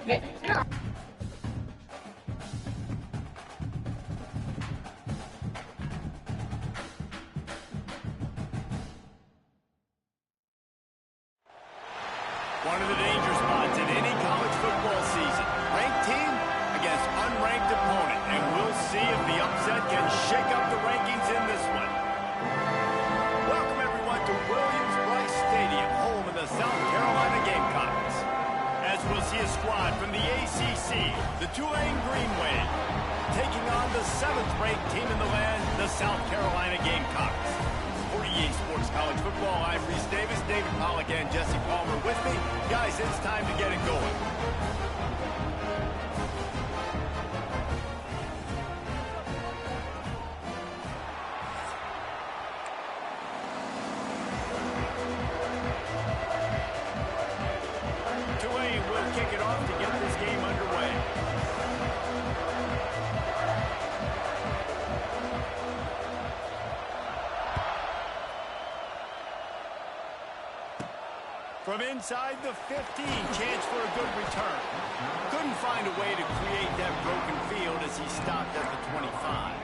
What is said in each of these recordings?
One of the danger spots in any college football season. Ranked team against unranked opponent. And we'll see if the upset can shake up the rankings in this one. Welcome everyone to Williams-Brice Stadium, home of the South Carolina Gamecocks. As we'll see a squad from the ACC, the Tulane Green Wave, taking on the 7th-ranked team in the land, the South Carolina Gamecocks. For EA Sports College Football, I'm Reese Davis, David Pollack, and Jesse Palmer with me. Guys, it's time to get it going. Tulane will kick it off to get this game underway. From inside the 15, chance for a good return. Couldn't find a way to create that broken field as he stopped at the 25.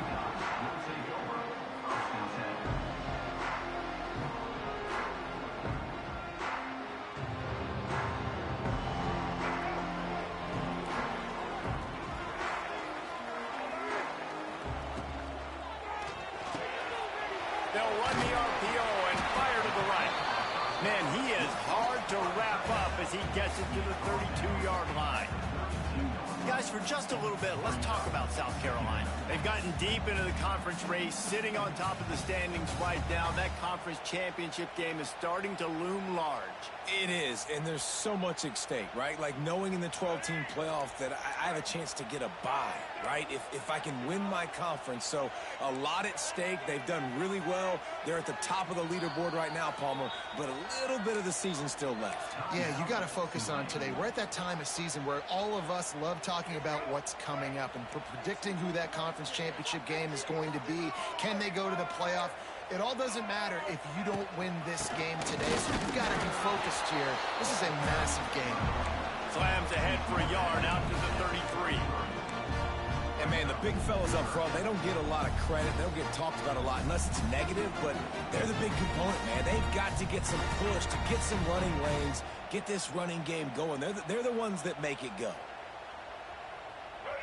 They'll run the RPO and fire to the right. Man, he is hard to wrap up as he gets it to the 32-yard line. Guys, for just a little bit, let's talk about South Carolina. They've gotten deep into the conference race, sitting on top of the standings right now. That conference championship game is starting to loom large. It is, and there's so much at stake, right? Like knowing in the 12-team playoff that I have a chance to get a bye, right? If I can win my conference. So a lot at stake. They've done really well. They're at the top of the leaderboard right now, Palmer, but a little bit of the season still left. Yeah, you got to focus on today. We're at that time of season where all of us love talking about what's coming up and predicting who that conference championship game is going to be. Can they go to the playoff? It all doesn't matter if you don't win this game today, so you've got to be focused here. This is a massive game. Slams ahead for a yard out to the 33. And, man, the big fellas up front, they don't get a lot of credit. They don't get talked about a lot unless it's negative, but they're the big component, man. They've got to get some push, to get some running lanes, get this running game going. They're the ones that make it go.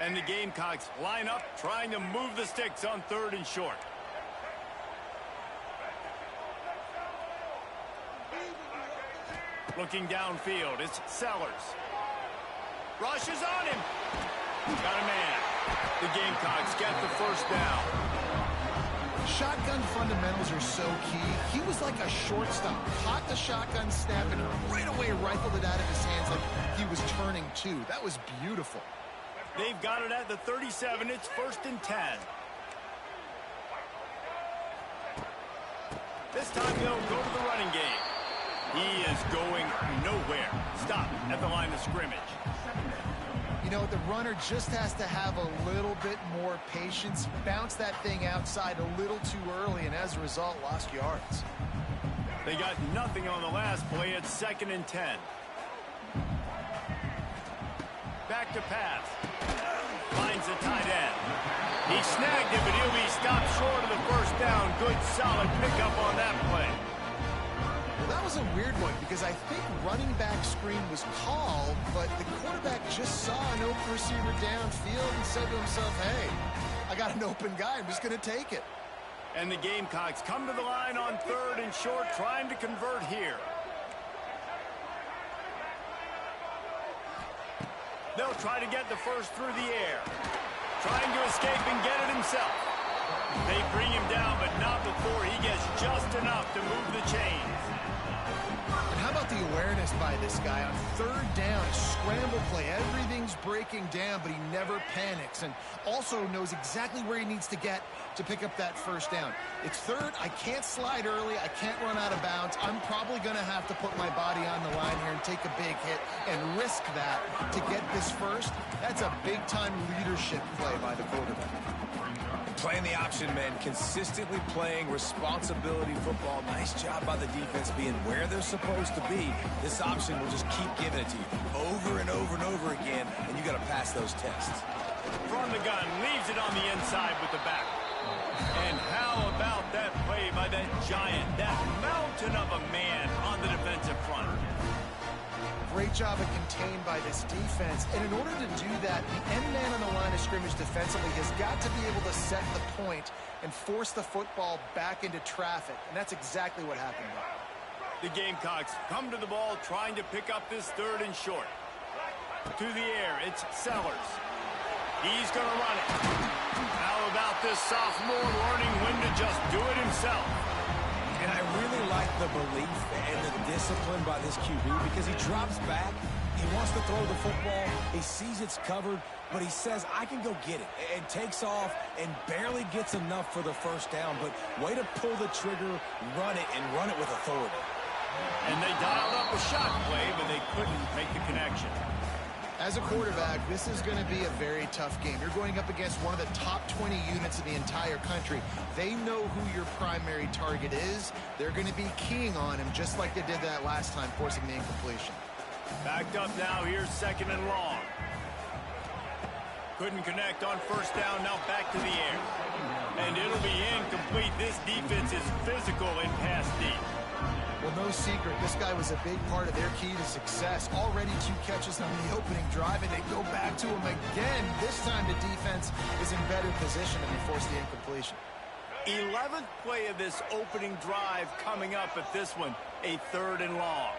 And the Gamecocks line up, trying to move the sticks on 3rd and short. Looking downfield, it's Sellers. Rushes on him. Got a man. The Gamecocks get the first down. Shotgun fundamentals are so key. He was like a shortstop. Caught the shotgun snap and right away rifled it out of his hands like he was turning two. That was beautiful. They've got it at the 37. It's 1st and 10. This time they'll go to the running game. He is going nowhere. Stop at the line of scrimmage. You know, the runner just has to have a little bit more patience. Bounce that thing outside a little too early, and as a result, lost yards. They got nothing on the last play. It's 2nd and 10. Back to pass. Finds the tight end. He snagged it, but he'll be stopped short of the first down. Good, solid pickup on that play. Well, that was a weird one because I think running back screen was called, but the quarterback just saw an open receiver downfield and said to himself, hey, I got an open guy. I'm just going to take it. And the Gamecocks come to the line on 3rd and short, trying to convert here. They'll try to get the first through the air. Trying to escape and get it himself. They bring him down, but not before he gets just enough to move the chains. And how about the awareness by this guy on 3rd down, a scramble play. Everything's breaking down, but he never panics and also knows exactly where he needs to get to pick up that first down. It's 3rd. I can't slide early. I can't run out of bounds. I'm probably going to have to put my body on the line here and take a big hit and risk that to get this first. That's a big-time leadership play by the quarterback. Playing the option, man. Consistently playing responsibility football. Nice job by the defense being where they're supposed to be. This option will just keep giving it to you over and over and over again pass those tests. From the gun, leaves it on the inside with the back. And how about that play by that giant, that mountain of a man on the defensive front? Great job of contained by this defense. And in order to do that, the end man on the line of scrimmage defensively has got to be able to set the point and force the football back into traffic. And that's exactly what happened. The Gamecocks come to the ball trying to pick up this 3rd and short. To the air, it's Sellers. He's going to run it. How about this sophomore learning when to just do it himself? And I really like the belief and the discipline by this QB because he drops back, he wants to throw the football, he sees it's covered, but he says, I can go get it, and takes off and barely gets enough for the 1st down, but way to pull the trigger, run it, and run it with authority. And they dialed up a shot play, but they couldn't make the connection. As a quarterback, this is going to be a very tough game. You're going up against one of the top 20 units in the entire country. They know who your primary target is. They're going to be keying on him just like they did that last time, forcing the incompletion. Backed up now, here's 2nd and long. Couldn't connect on 1st down, now back to the air. And it'll be incomplete. This defense is physical in pass deep. Well, no secret, this guy was a big part of their key to success. Already 2 catches on the opening drive, and they go back to him again. This time the defense is in better position, and they force the incompletion. 11th play of this opening drive coming up at this one, a 3rd and long.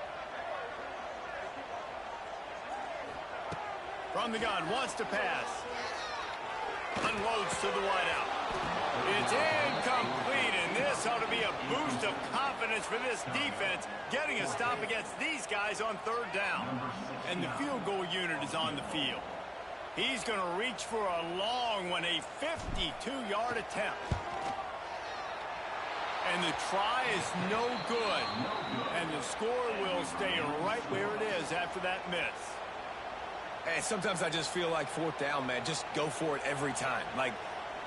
From the gun, wants to pass. Unloads to the wideout. It's incomplete, and this ought to be a boost of confidence for this defense, getting a stop against these guys on 3rd down. And the field goal unit is on the field. He's going to reach for a long one, a 52-yard attempt. And the try is no good. And the score will stay right where it is after that miss. And sometimes I just feel like 4th down, man, just go for it every time. Like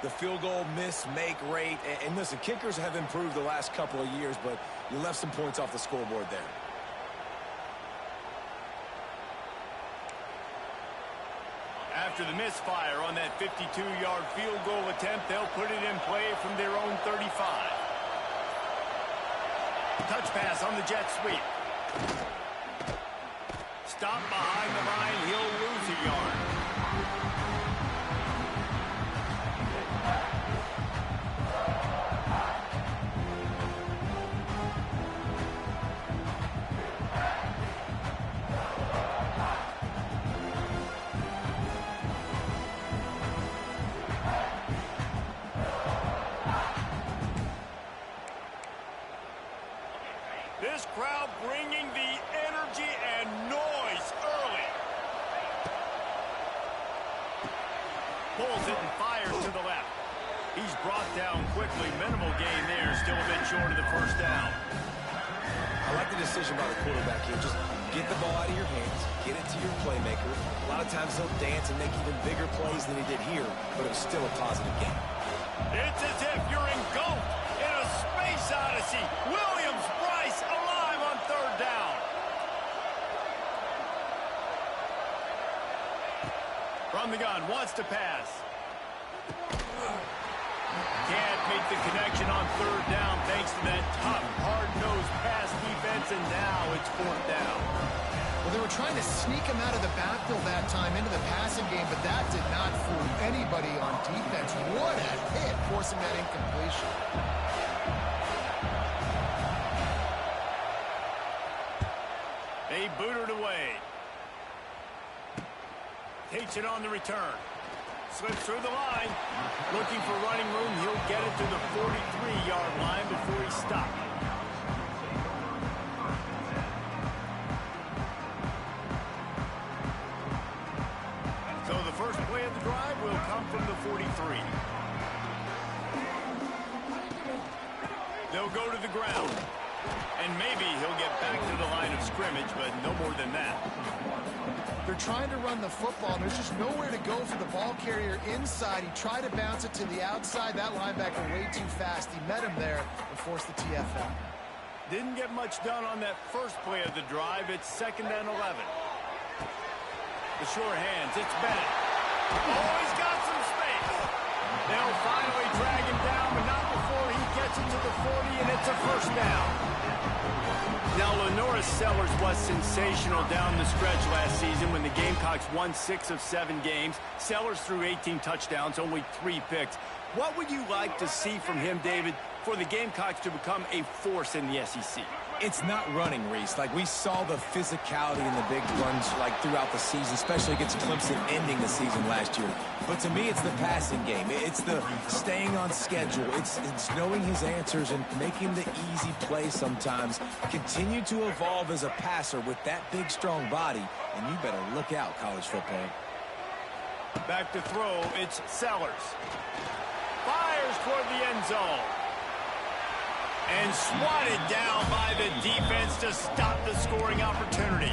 the field goal miss-make rate. And listen, kickers have improved the last couple of years, but you left some points off the scoreboard there. After the misfire on that 52-yard field goal attempt, they'll put it in play from their own 35. Touch pass on the jet sweep. Stop behind the line, he'll lose a yard. This crowd bringing the energy and noise early. Pulls it and fires to the left. He's brought down quickly. Minimal gain there. Still a bit short of the 1st down. I like the decision by the quarterback here. Just get the ball out of your hands. Get it to your playmaker. A lot of times he'll dance and make even bigger plays than he did here, but it was still a positive game. It's as if you're engulfed in a space odyssey. Williams-Brice alive on 3rd down. From the gun, wants to pass. Can't make the connection on 3rd down thanks to that tough, hard-nosed pass defense, and now it's 4th down. Well, they were trying to sneak him out of the backfield that time into the passing game, but that did not fool anybody on defense. What a hit, forcing that incompletion. They boot it away. Takes it on the return. Slips through the line. Looking for running room. He'll get it to the 43-yard line before he stopped. So the first play of the drive will come from the 43. They'll go to the ground. And maybe he'll get back to the line of scrimmage, but no more than that. They're trying to run the football. There's just nowhere to go for the ball carrier inside. He tried to bounce it to the outside. That linebacker way too fast. He met him there and forced the TFL. Didn't get much done on that first play of the drive. It's 2nd and 11. The sure hands. It's Bennett. Oh, he's got some space. They'll finally drag him down, but not before he gets it to the 40, and it's a first down. Now, Lenora Sellers was sensational down the stretch last season when the Gamecocks won 6 of 7 games. Sellers threw 18 touchdowns, only 3 picks. What would you like to see from him, David, for the Gamecocks to become a force in the SEC? It's not running, Reese. Like, we saw the physicality in the big runs, like, throughout the season, especially against Clemson ending the season last year. But to me, it's the passing game. It's the staying on schedule. It's knowing his answers and making the easy play sometimes. Continue to evolve as a passer with that big, strong body, and you better look out, college football. Back to throw, it's Sellers. Fires toward the end zone. And swatted down by the defense to stop the scoring opportunity.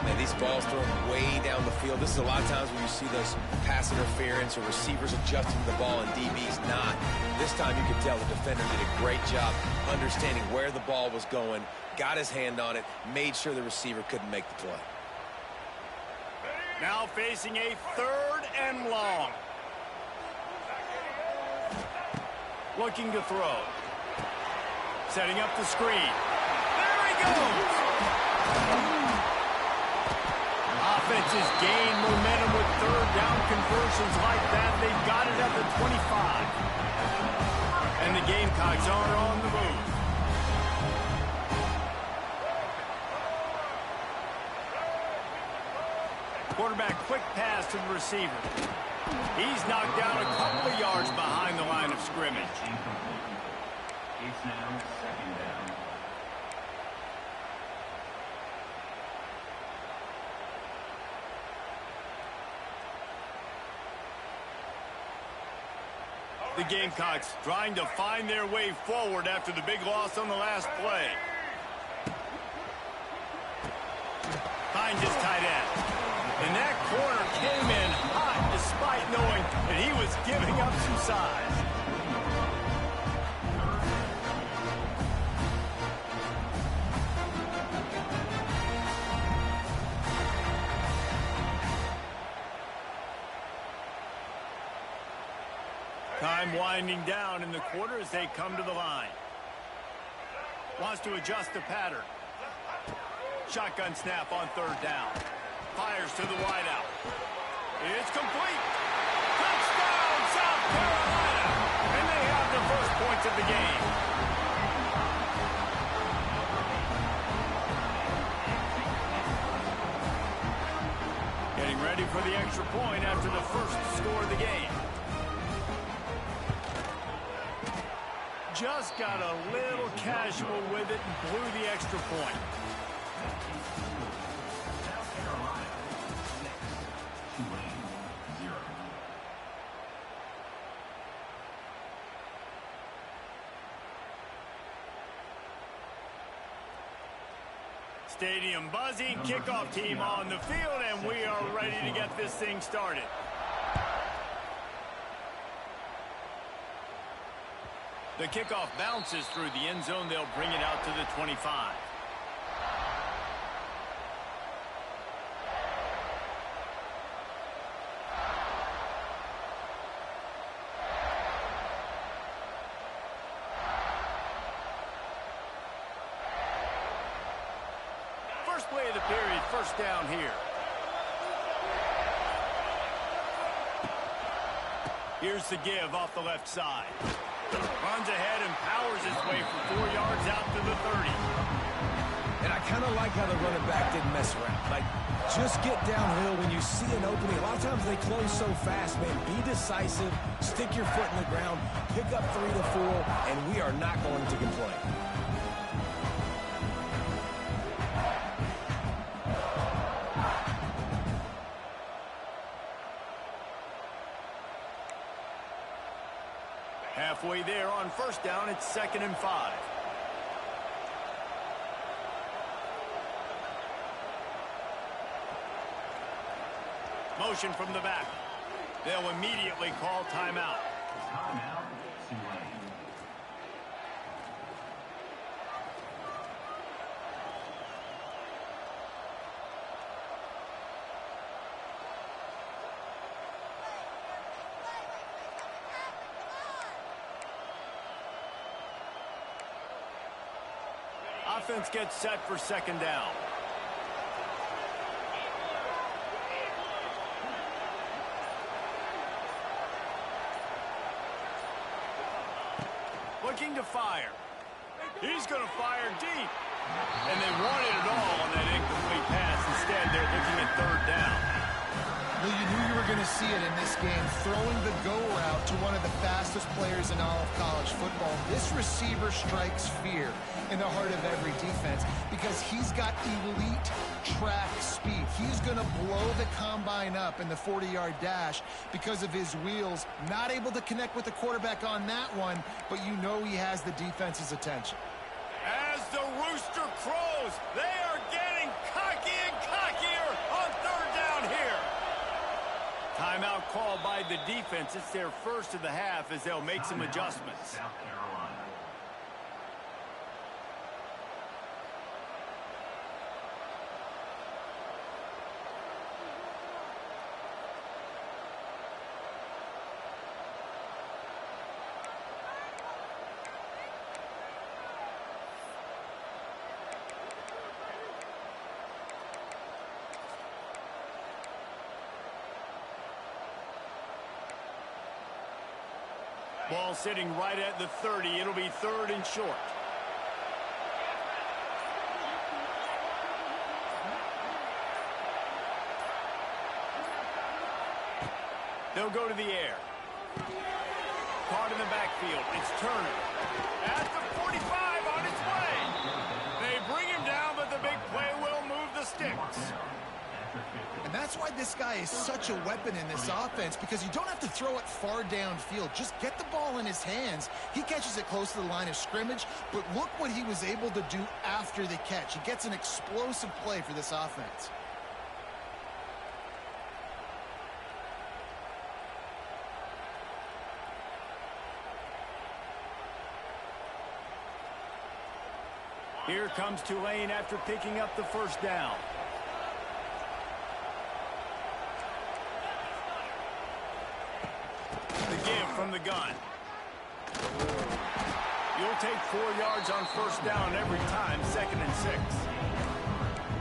Man, these balls thrown way down the field. This is a lot of times when you see those pass interference or receivers adjusting the ball and DBs not. This time you can tell the defender did a great job understanding where the ball was going, got his hand on it, made sure the receiver couldn't make the play. Now facing a 3rd and long. Looking to throw. Setting up the screen. There he goes! Offenses gain momentum with 3rd down conversions like that. They've got it at the 25. And the Gamecocks are on the move. Quarterback quick pass to the receiver. He's knocked down a couple of yards behind the line of scrimmage. It's now 2nd down. The Gamecocks trying to find their way forward after the big loss on the last play. Finds his tight end. And that corner came in hot despite knowing that he was giving up some size. Time winding down in the quarter as they come to the line. Wants to adjust the pattern. Shotgun snap on 3rd down. Fires to the wideout. It's complete. Touchdown, South Carolina. And they have the first points of the game. Getting ready for the extra point after the first score of the game. Just got a little casual with it and blew the extra point. South Carolina 6, Tulane 0. Stadium buzzing, kickoff team on the field, and we are ready to get this thing started. The kickoff bounces through the end zone. They'll bring it out to the 25. First play of the period, first down here. Here's the give off the left side. Runs ahead and powers his way for 4 yards out to the 30. And I kind of like how the running back didn't mess around. Like, just get downhill when you see an opening. A lot of times they close so fast, man. Be decisive, stick your foot in the ground, pick up 3 to 4, and we are not going to complain. Halfway there on first down, it's 2nd and 5. Motion from the back. They'll immediately call timeout. Timeout, Tulane. offense gets set for second down. Looking to fire. He's going to fire deep. And they wanted it all on that incomplete pass. Instead, they're looking at third down. Well, you knew you were going to see it in this game, throwing the go route to one of the fastest players in all of college football. This receiver strikes fear in the heart of every defense because he's got elite track speed. He's going to blow the combine up in the 40-yard dash because of his wheels. Not able to connect with the quarterback on that one, but you know he has the defense's attention. As the rooster crows, they are getting cocky and cockier on third down here. Timeout called by the defense. It's their first of the half as they'll make some adjustments. South Carolina. Ball sitting right at the 30. It'll be third and short. They'll go to the air. Caught in the backfield. It's Turner. At the 45 on its way. They bring him down, but the big play will move the sticks. And that's why this guy is such a weapon in this offense, because you don't have to throw it far downfield. Just get the ball in his hands. He catches it close to the line of scrimmage, but look what he was able to do after the catch. He gets an explosive play for this offense. Here comes Tulane after picking up the first down. The give from the gun. You'll take 4 yards on first down every time, 2nd and 6.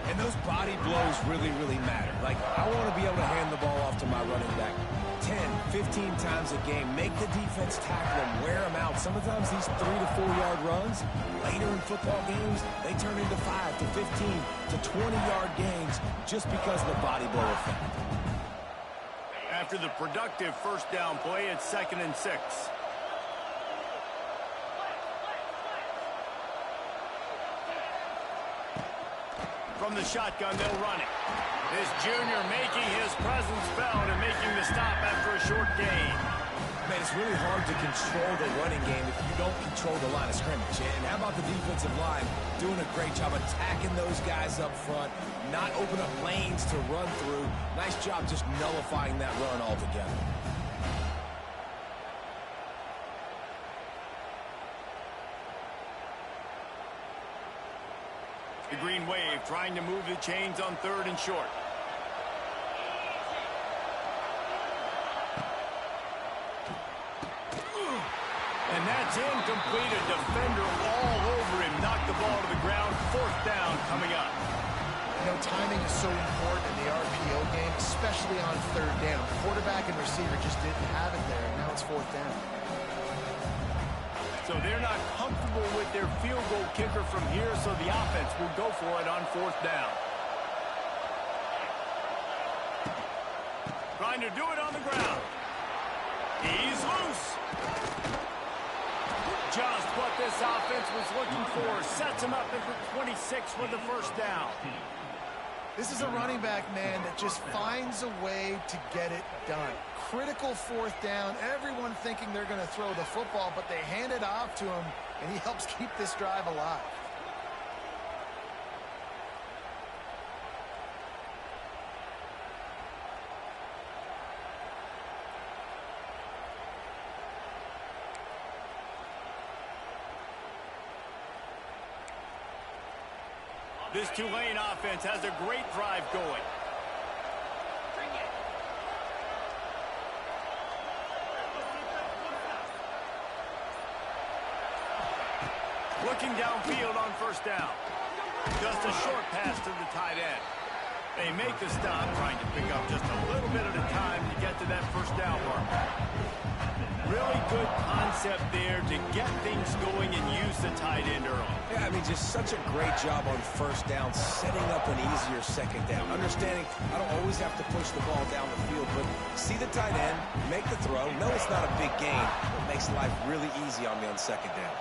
And those body blows really, really matter. Like, I want to be able to hand the ball off to my running back 10, 15 times a game. Make the defense tackle them, wear them out. Sometimes these 3 to 4 yard runs, later in football games, they turn into 5 to 15 to 20 yard gains just because of the body blow effect. After the productive first down play, it's 2nd and 6. From the shotgun, they'll run it. This junior making his presence felt and making the stop after a short gain. Man, it's really hard to control the running game if you don't control the line of scrimmage. And how about the defensive line doing a great job attacking those guys up front, not open up lanes to run through. Nice job just nullifying that run altogether. The Green Wave trying to move the chains on 3rd and short. And that's incomplete. A defender all over him. Knocked the ball to the ground. 4th down coming up. You know, timing is so important in the RPO game, especially on 3rd down. Quarterback and receiver just didn't have it there, and now it's 4th down. So they're not comfortable with their field goal kicker from here, so the offense will go for it on 4th down. Trying to do it on the ground. He's loose. Just what this offense was looking for. Sets him up at the 26 with the first down. This is a running back, man, that just finds a way to get it done. Critical 4th down. Everyone thinking they're going to throw the football, but they hand it off to him, and he helps keep this drive alive. This Tulane offense has a great drive going. Looking downfield on first down. Just a short pass to the tight end. They make the stop, trying to pick up just a little bit at a time to get to that first down mark. Really good concept there to get things going and use the tight end early. Yeah, I mean, just such a great job on first down, setting up an easier second down. Understanding I don't always have to push the ball down the field, but see the tight end, make the throw. No, it's not a big gain. It makes life really easy on me on second down.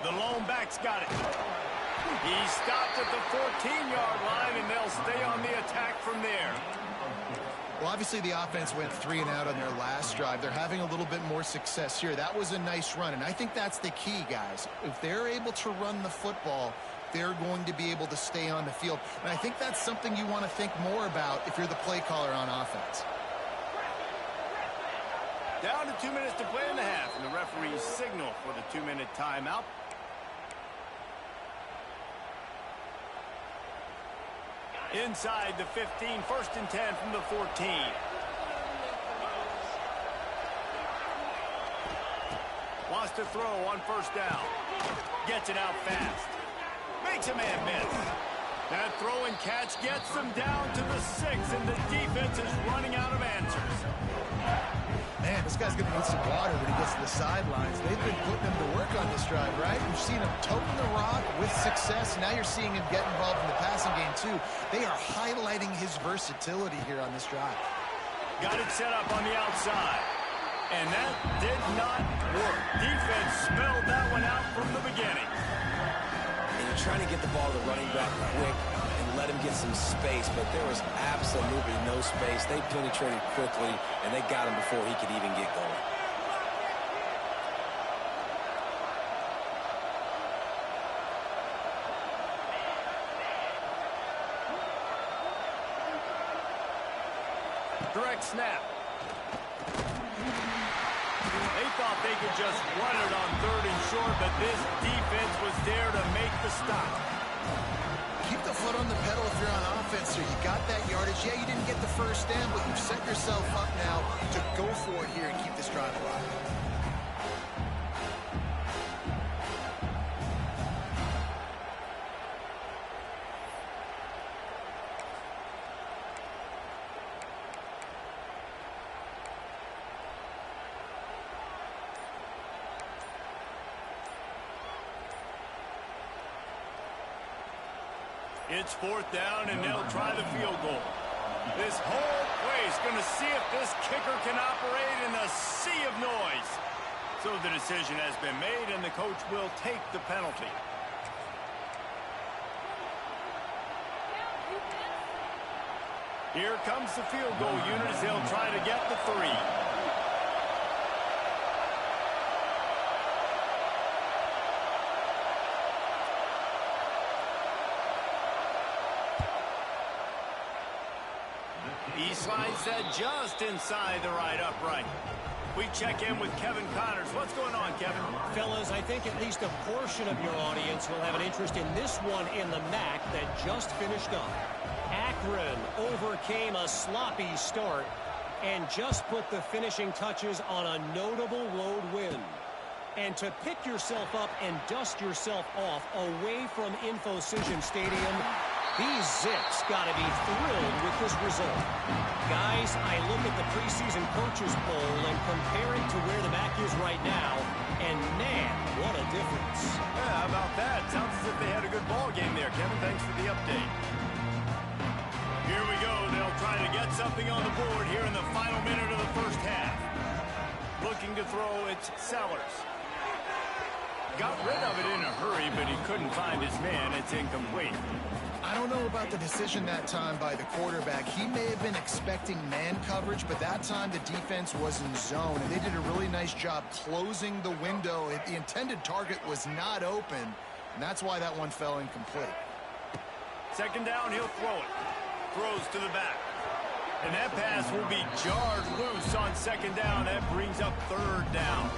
The lone back's got it. He stopped at the 14-yard line, and they'll stay on the attack from there. Well, obviously the offense went 3 and out on their last drive. They're having a little bit more success here. That was a nice run, and I think that's the key, guys. If they're able to run the football, they're going to be able to stay on the field. And I think that's something you want to think more about if you're the play caller on offense. Down to 2 minutes to play in the half, and the referee's signal for the 2-minute timeout. Inside the 15, 1st and 10 from the 14. Wants to throw on first down. Gets it out fast. Makes a man miss. That throw and catch gets them down to the 6, and the defense is running out of answers. Man, this guy's going to need some water when he gets to the sidelines. They've been putting him to work on this drive, right? You've seen him toting the rock with success. Now you're seeing him get involved in the passing game, too. They are highlighting his versatility here on this drive. Got it set up on the outside. And that did not work. Defense smelled that one out from the beginning. And you're trying to get the ball to the running back quick and let him get some space, but there was absolutely no space. They penetrated quickly, and they got him before he could even get going. Direct snap. They thought they could just run it on 3rd and short, but this defense was there to make the stop. Keep the foot on the pedal if you're on offense here. You got that yardage. Yeah, you didn't get the first down, but you've set yourself up now to go for it here and keep this drive alive. It's 4th down, and they'll try the field goal. This whole place going to see if this kicker can operate in a sea of noise. So the decision has been made, and the coach will take the penalty. Here comes the field goal unit as they'll try to get the 3. He slides that just inside the right upright. We check in with Kevin Connors. What's going on, Kevin? Fellas, I think at least a portion of your audience will have an interest in this one in the MAC that just finished up. Akron overcame a sloppy start and just put the finishing touches on a notable road win. And to pick yourself up and dust yourself off away from InfoCision Stadium, these Zips got to be thrilled with this result. Guys, I look at the preseason coaches poll and compare it to where the MAC is right now, and man, what a difference. Yeah, how about that? Sounds as if they had a good ball game there, Kevin. Thanks for the update. Here we go. They'll try to get something on the board here in the final minute of the first half. Looking to throw, it's Sellers. Got rid of it in a hurry, but he couldn't find his man. It's incomplete. I don't know about the decision that time by the quarterback. He may have been expecting man coverage, but that time the defense was in zone, and they did a really nice job closing the window. The intended target was not open, and that's why that one fell incomplete. 2nd down, he'll throw it. Throws to the back. And that pass will be jarred loose on 2nd down. That brings up 3rd down.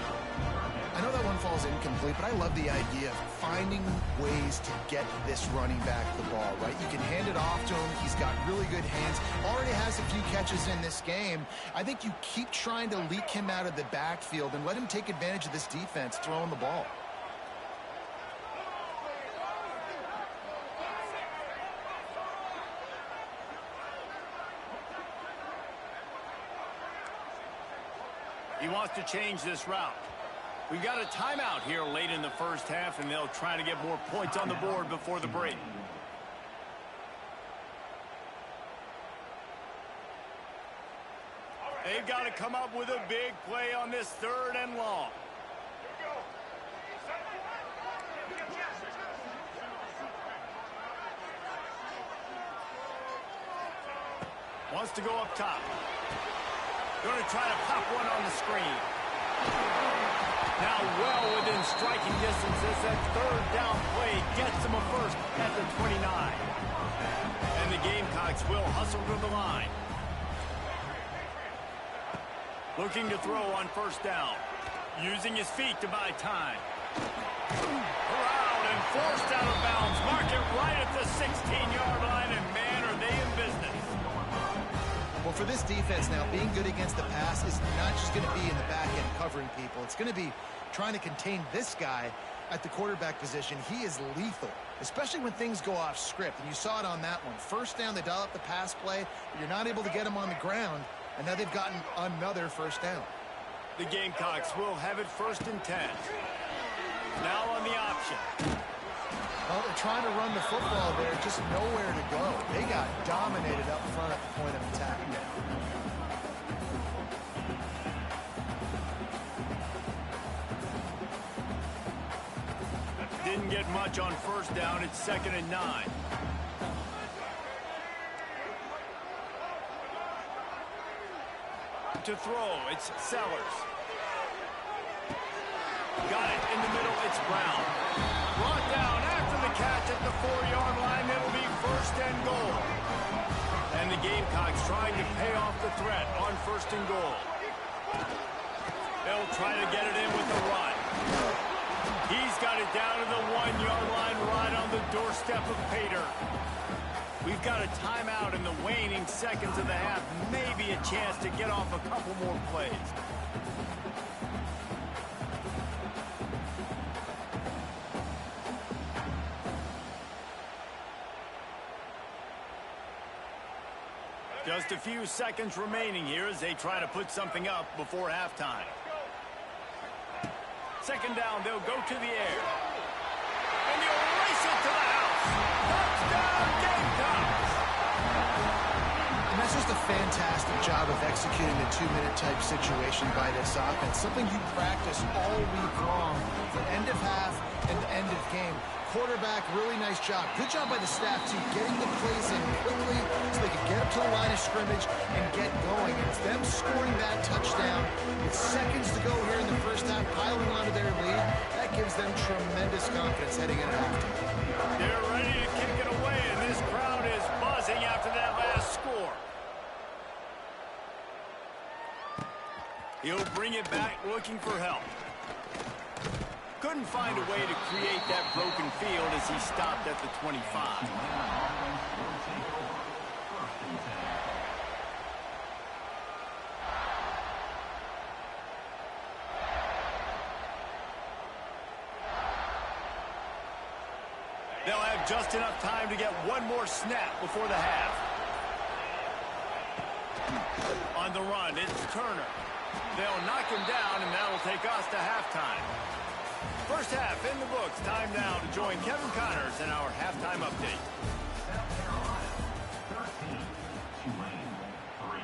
I know that one falls incomplete, but I love the idea of finding ways to get this running back the ball, right? You can hand it off to him. He's got really good hands. Already has a few catches in this game. I think you keep trying to leak him out of the backfield and let him take advantage of this defense throwing the ball. He wants to change this route. We got a timeout here late in the first half, and they'll try to get more points on the board before the break. They've got to come up with a big play on this 3rd and long. Wants to go up top. Going to try to pop one on the screen. Now well within striking distance as that 3rd down play gets him a first at the 29. And the Gamecocks will hustle to the line. Looking to throw on 1st down. Using his feet to buy time. Around and forced out of bounds. Mark it right at the 16-yard line, and man, are they in business. Well, for this defense now, being good against the pass is not just going to be in the back end covering people. It's going to be trying to contain this guy at the quarterback position. He is lethal, especially when things go off script. And you saw it on that one. 1st down, they dial up the pass play, but you're not able to get him on the ground. And now they've gotten another 1st down. The Gamecocks will have it 1st and 10. Now on the option. Well, they're trying to run the football there, just nowhere to go. They got dominated up front at the point of attack. Didn't get much on 1st down. It's 2nd and 9. To throw, it's Sellers. Got it in the middle, it's Brown. Brought down after the catch at the 4-yard line. It'll be 1st and goal. And the Gamecocks trying to pay off the threat on 1st and goal. They'll try to get it in with the run. He's got it down to the 1-yard line right on the doorstep of Pater. We've got a timeout in the waning seconds of the half. Maybe a chance to get off a couple more plays. Just a few seconds remaining here as they try to put something up before halftime. 2nd down, they'll go to the air. And they'll race it to the house. Touchdown, Gamecocks! And that's just a fantastic job of executing the 2-minute type situation by this offense. Something you practice all week long from end of half and end of game. Quarterback, really nice job. Good job by the staff, too, getting the plays in quickly so they can get up to the line of scrimmage and get going. It's them scoring that touchdown with seconds to go here in the first half, piling onto their lead. That gives them tremendous confidence heading into halftime. They're ready to kick it away, and this crowd is buzzing after that last score. He'll bring it back looking for help. Couldn't find a way to create that broken field as he stopped at the 25. They'll have just enough time to get one more snap before the half. On the run, it's Turner. They'll knock him down, and that'll take us to halftime. First half in the books. Time now to join Kevin Connors in our halftime update. South Carolina, 13, Tulane, 3.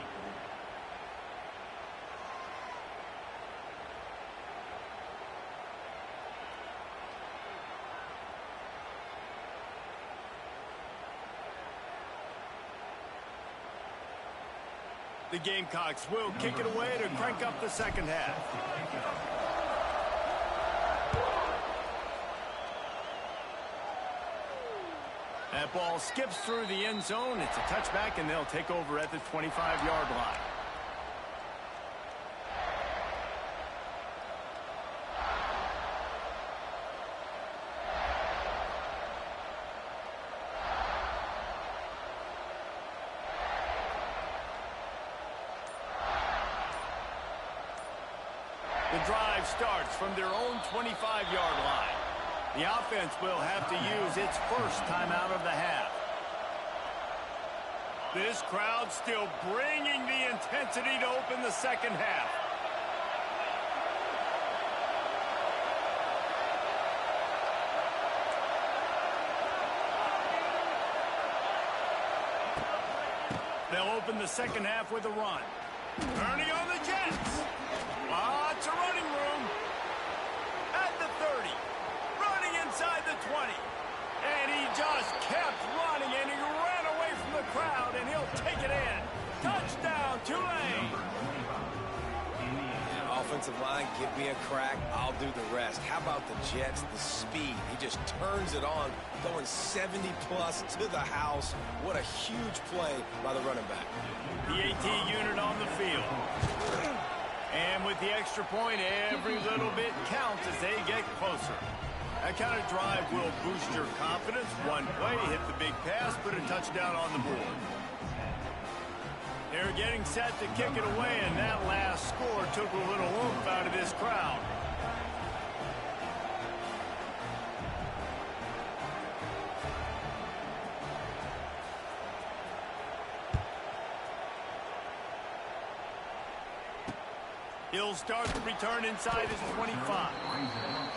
The Gamecocks will kick it away to crank up the second half. That ball skips through the end zone. It's a touchback, and they'll take over at the 25-yard line. The drive starts from their own 25-yard line. The offense will have to use its first timeout of the half. This crowd still bringing the intensity to open the second half. They'll open the second half with a run. Turning on the Jets. Lots of running room. At the 30. Running inside the 20. And he just kept running, and he ran away from the crowd, and he'll take it in. Touchdown, Tulane. Yeah, offensive line, give me a crack. I'll do the rest. How about the Jets? The speed. He just turns it on, going 70-plus to the house. What a huge play by the running back. The AT unit on the field. And with the extra point, every little bit counts as they get closer. That kind of drive will boost your confidence. One play, hit the big pass, put a touchdown on the board. They're getting set to kick it away, and that last score took a little oomph out of this crowd. He'll start the return inside his 25.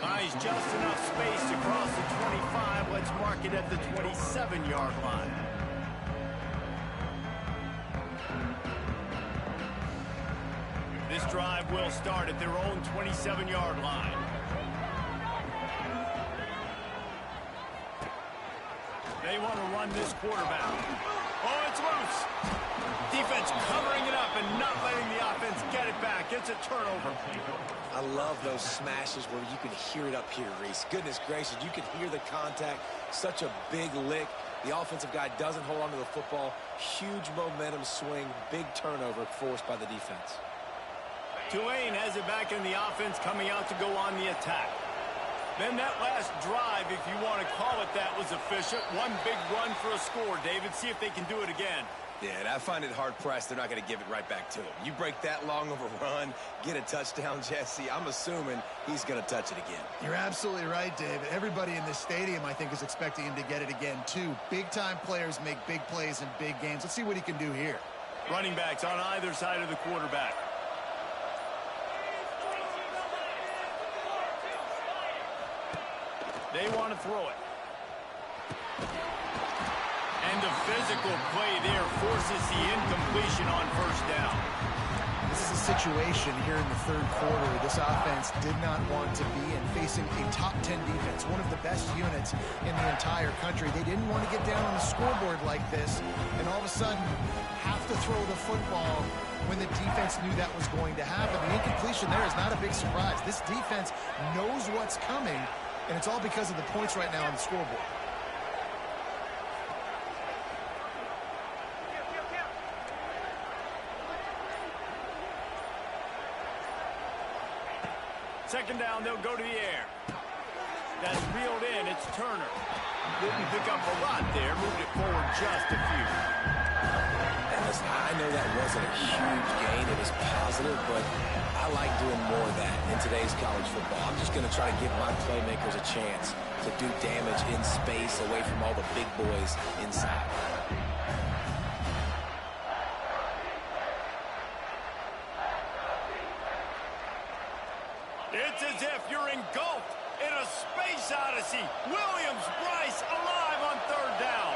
Buys just enough space to cross the 25. Let's mark it at the 27-yard line. This drive will start at their own 27-yard line. They want to run this quarterback. Oh, it's loose. Defense covering it up and not letting the offense get it back. It's a turnover. I love those smashes where you can hear it up here, Reese. Goodness gracious, you can hear the contact. Such a big lick. The offensive guy doesn't hold on to the football. Huge momentum swing. Big turnover forced by the defense. Tulane has it back in the offense, coming out to go on the attack. Then that last drive, if you want to call it that, was efficient. One big run for a score, David. See if they can do it again. Yeah, I find it hard-pressed they're not going to give it right back to him. You break that long of a run, get a touchdown, Jesse, I'm assuming he's going to touch it again. You're absolutely right, David. Everybody in this stadium, I think, is expecting him to get it again, too. Big-time players make big plays in big games. Let's see what he can do here. Running backs on either side of the quarterback. They want to throw it. And the physical play there forces the incompletion on first down. This is a situation here in the third quarter this offense did not want to be in, facing a top 10 defense, one of the best units in the entire country. They didn't want to get down on the scoreboard like this, and all of a sudden have to throw the football when the defense knew that was going to happen. The incompletion there is not a big surprise. This defense knows what's coming, and it's all because of the points right now on the scoreboard. Second down, they'll go to the air. That's reeled in. It's Turner. Didn't pick up a lot there. Moved it forward just a few. And listen, I know that wasn't a huge gain. It was positive, but I like doing more of that in today's college football. I'm just going to try to give my playmakers a chance to do damage in space away from all the big boys inside. It's as if you're engulfed in a space odyssey. Williams-Brice alive on third down.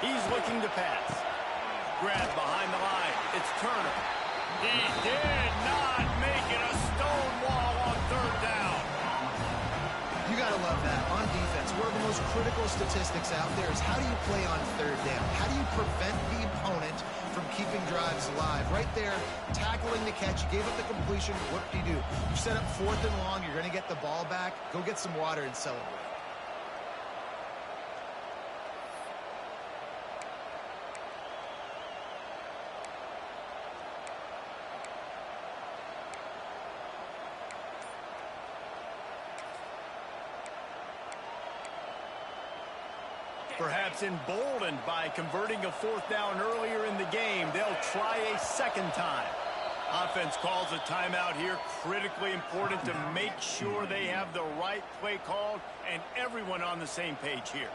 He's looking to pass. Grab behind the line. It's Turner. He did not make it a stone wall on third down. You got to love that. On defense, one of the most critical statistics out there is how do you play on third down? How do you prevent the opponent from keeping drives alive? Right there, tackling the catch. You gave up the completion. What do? You set up fourth and long. You're going to get the ball back. Go get some water and celebrate. Perhaps emboldened by converting a fourth down earlier in the game, they'll try a second time. Offense calls a timeout here. Critically important to make sure they have the right play called and everyone on the same page here.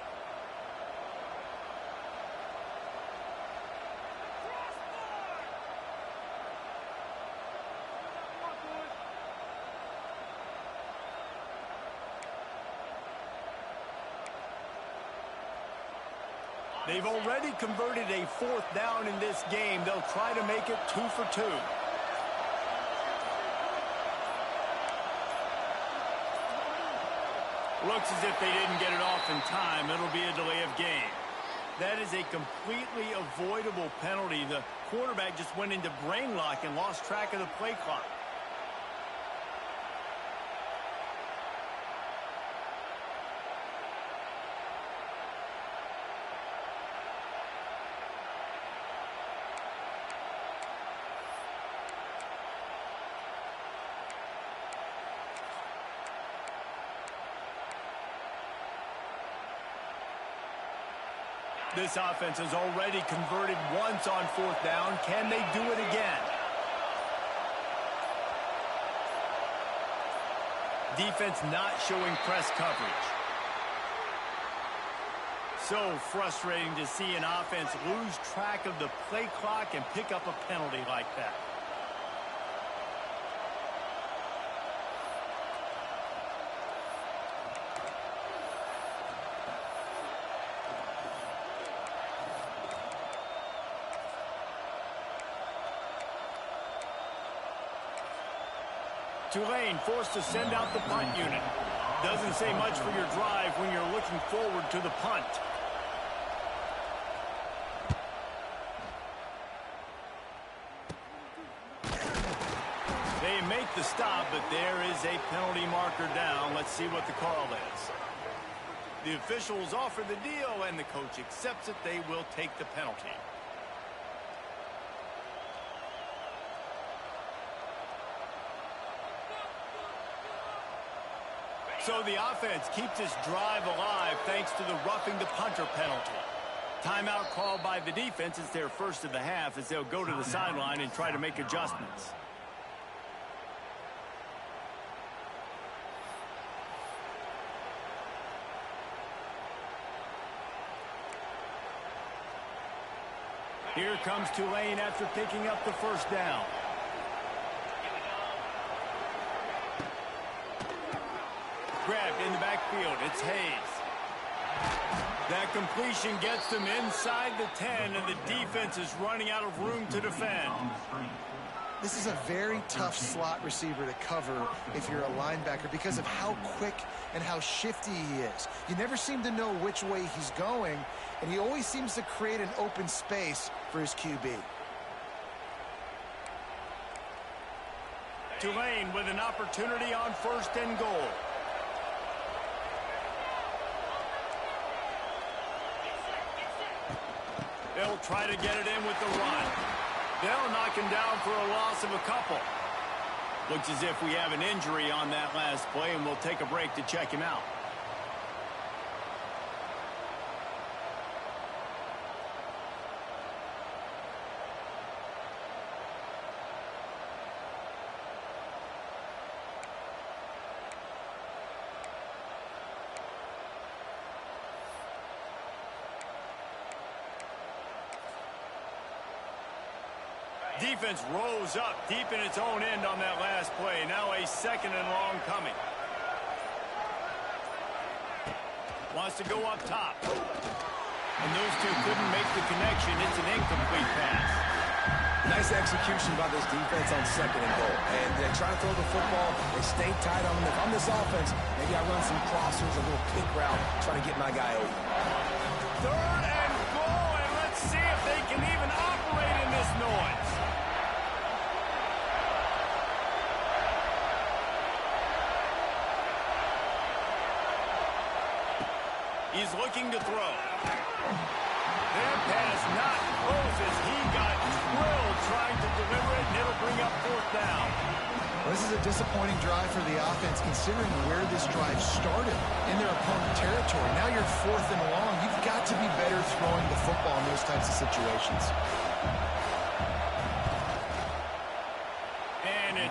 They've already converted a 4th down in this game. They'll try to make it 2 for 2. Looks as if they didn't get it off in time. It'll be a delay of game. That is a completely avoidable penalty. The quarterback just went into brain lock and lost track of the play clock. This offense has already converted once on 4th down. Can they do it again? Defense not showing press coverage. So frustrating to see an offense lose track of the play clock and pick up a penalty like that. Tulane forced to send out the punt unit. Doesn't say much for your drive when you're looking forward to the punt. They make the stop, but there is a penalty marker down. Let's see what the call is. The officials offer the deal, and the coach accepts it. They will take the penalty. So the offense keeps this drive alive thanks to the roughing the punter penalty. Timeout called by the defense. It's their first of the half as they'll go to the sideline and try to make adjustments. Here comes Tulane after picking up the 1st down. Grabbed in the backfield. It's Hayes. That completion gets them inside the 10, and the defense is running out of room to defend. This is a very tough slot receiver to cover if you're a linebacker because of how quick and how shifty he is. You never seem to know which way he's going, and he always seems to create an open space for his QB. Tulane with an opportunity on 1st and goal. They'll try to get it in with the run. They'll knock him down for a loss of a couple. Looks as if we have an injury on that last play, and we'll take a break to check him out. Defense rose up deep in its own end on that last play. Now a 2nd and long coming. Wants to go up top. And those two couldn't make the connection. It's an incomplete pass. Nice execution by this defense on 2nd and goal. And they try to throw the football. They stay tight on them. If I'm this offense, maybe I run some crossers, a little kick route, try to get my guy over. 3rd and goal, and let's see if they can even operate in this noise. He's looking to throw. That pass not close as he got drilled trying to deliver it, and it'll bring up 4th down. Well, this is a disappointing drive for the offense considering where this drive started, in their opponent territory. Now you're 4th and long. You've got to be better throwing the football in those types of situations.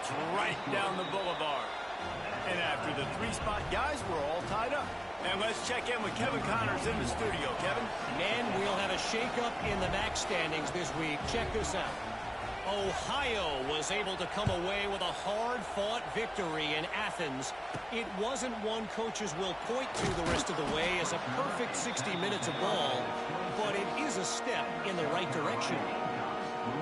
It's right down the boulevard. And after the three-spot guys, we're all tied up. And let's check in with Kevin Connors in the studio. Kevin? Men, we'll have a shakeup in the MAC standings this week. Check this out. Ohio was able to come away with a hard-fought victory in Athens. It wasn't one coaches will point to the rest of the way as a perfect 60 minutes of ball, but it is a step in the right direction.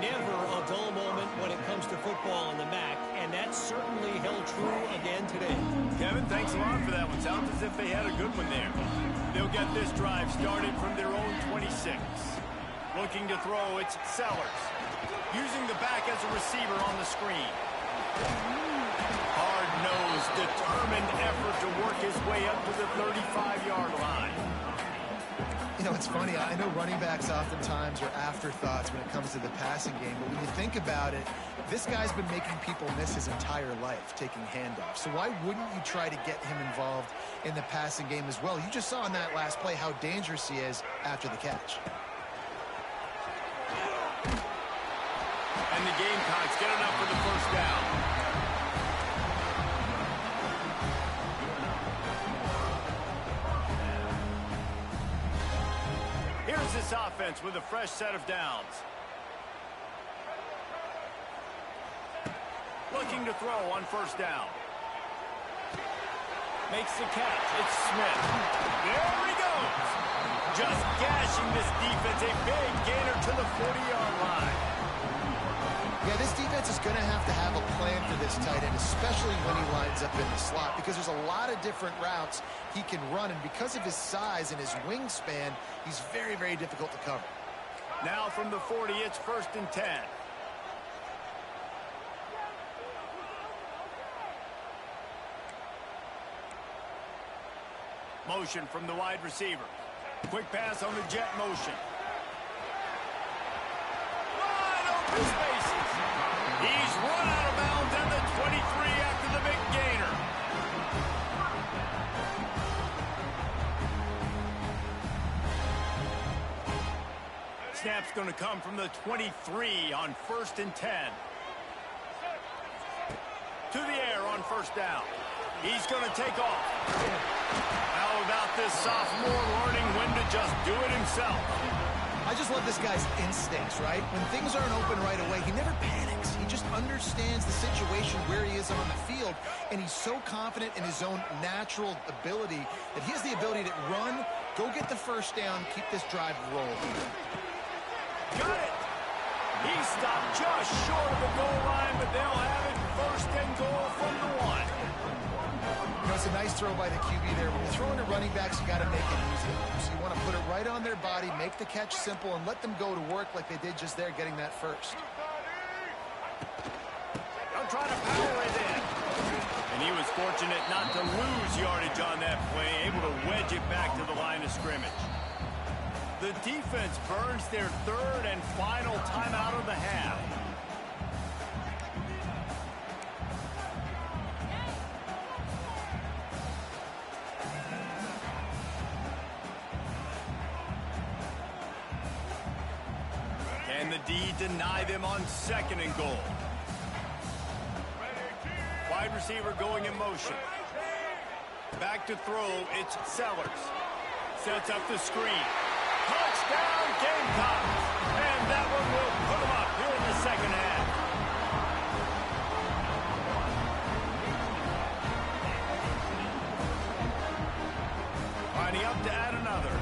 Never a dull moment when it comes to football in the MAC, and that certainly held true again today. Kevin, thanks a lot for that one. Sounds as if they had a good one there. They'll get this drive started from their own 26. Looking to throw, it's Sellers. Using the back as a receiver on the screen. Hard-nosed, determined effort to work his way up to the 35-yard line. You know, it's funny. I know running backs oftentimes are afterthoughts when it comes to the passing game, but when you think about it, this guy's been making people miss his entire life taking handoffs. So why wouldn't you try to get him involved in the passing game as well? You just saw in that last play how dangerous he is after the catch. And the Gamecocks get enough for the first down. Here's this offense with a fresh set of downs. Looking to throw on first down. Makes the catch. It's Smith. There he goes. Just gashing this defense. A big gainer to the 40-yard line. Yeah, this defense is going to have a plan for this tight end, especially when he lines up in the slot, because there's a lot of different routes he can run, and because of his size and his wingspan, he's very, very difficult to cover. Now from the 40, it's 1st and 10. Motion from the wide receiver. Quick pass on the jet motion. Wide open spaces. He's run out of bounds at the 23 after the big gainer. Snap's going to come from the 23 on 1st and 10. To the air on first down. He's going to take off. How about this sophomore learning when to just do it himself? I just love this guy's instincts, right? When things aren't open right away, he never panics. He just understands the situation where he is on the field, and he's so confident in his own natural ability that he has the ability to run, go get the first down, keep this drive rolling. Got it. He stopped just short of the goal line, but they'll have it 1st and goal from the 1. You know, it's a nice throw by the QB there. When you're throwing to running backs, you got to make it easy. So you want to put it right on their body, make the catch simple, and let them go to work like they did just there, getting that first. They'll try to power it in. And he was fortunate not to lose yardage on that play, able to wedge it back to the line of scrimmage. The defense burns their 3rd and final timeout of the half. Can the D deny them on 2nd and goal? Wide receiver going in motion. Back to throw, it's Sellers. Sets up the screen. Touchdown Gamecocks! And that one will put them up here in the 2nd half. Lining up to add another.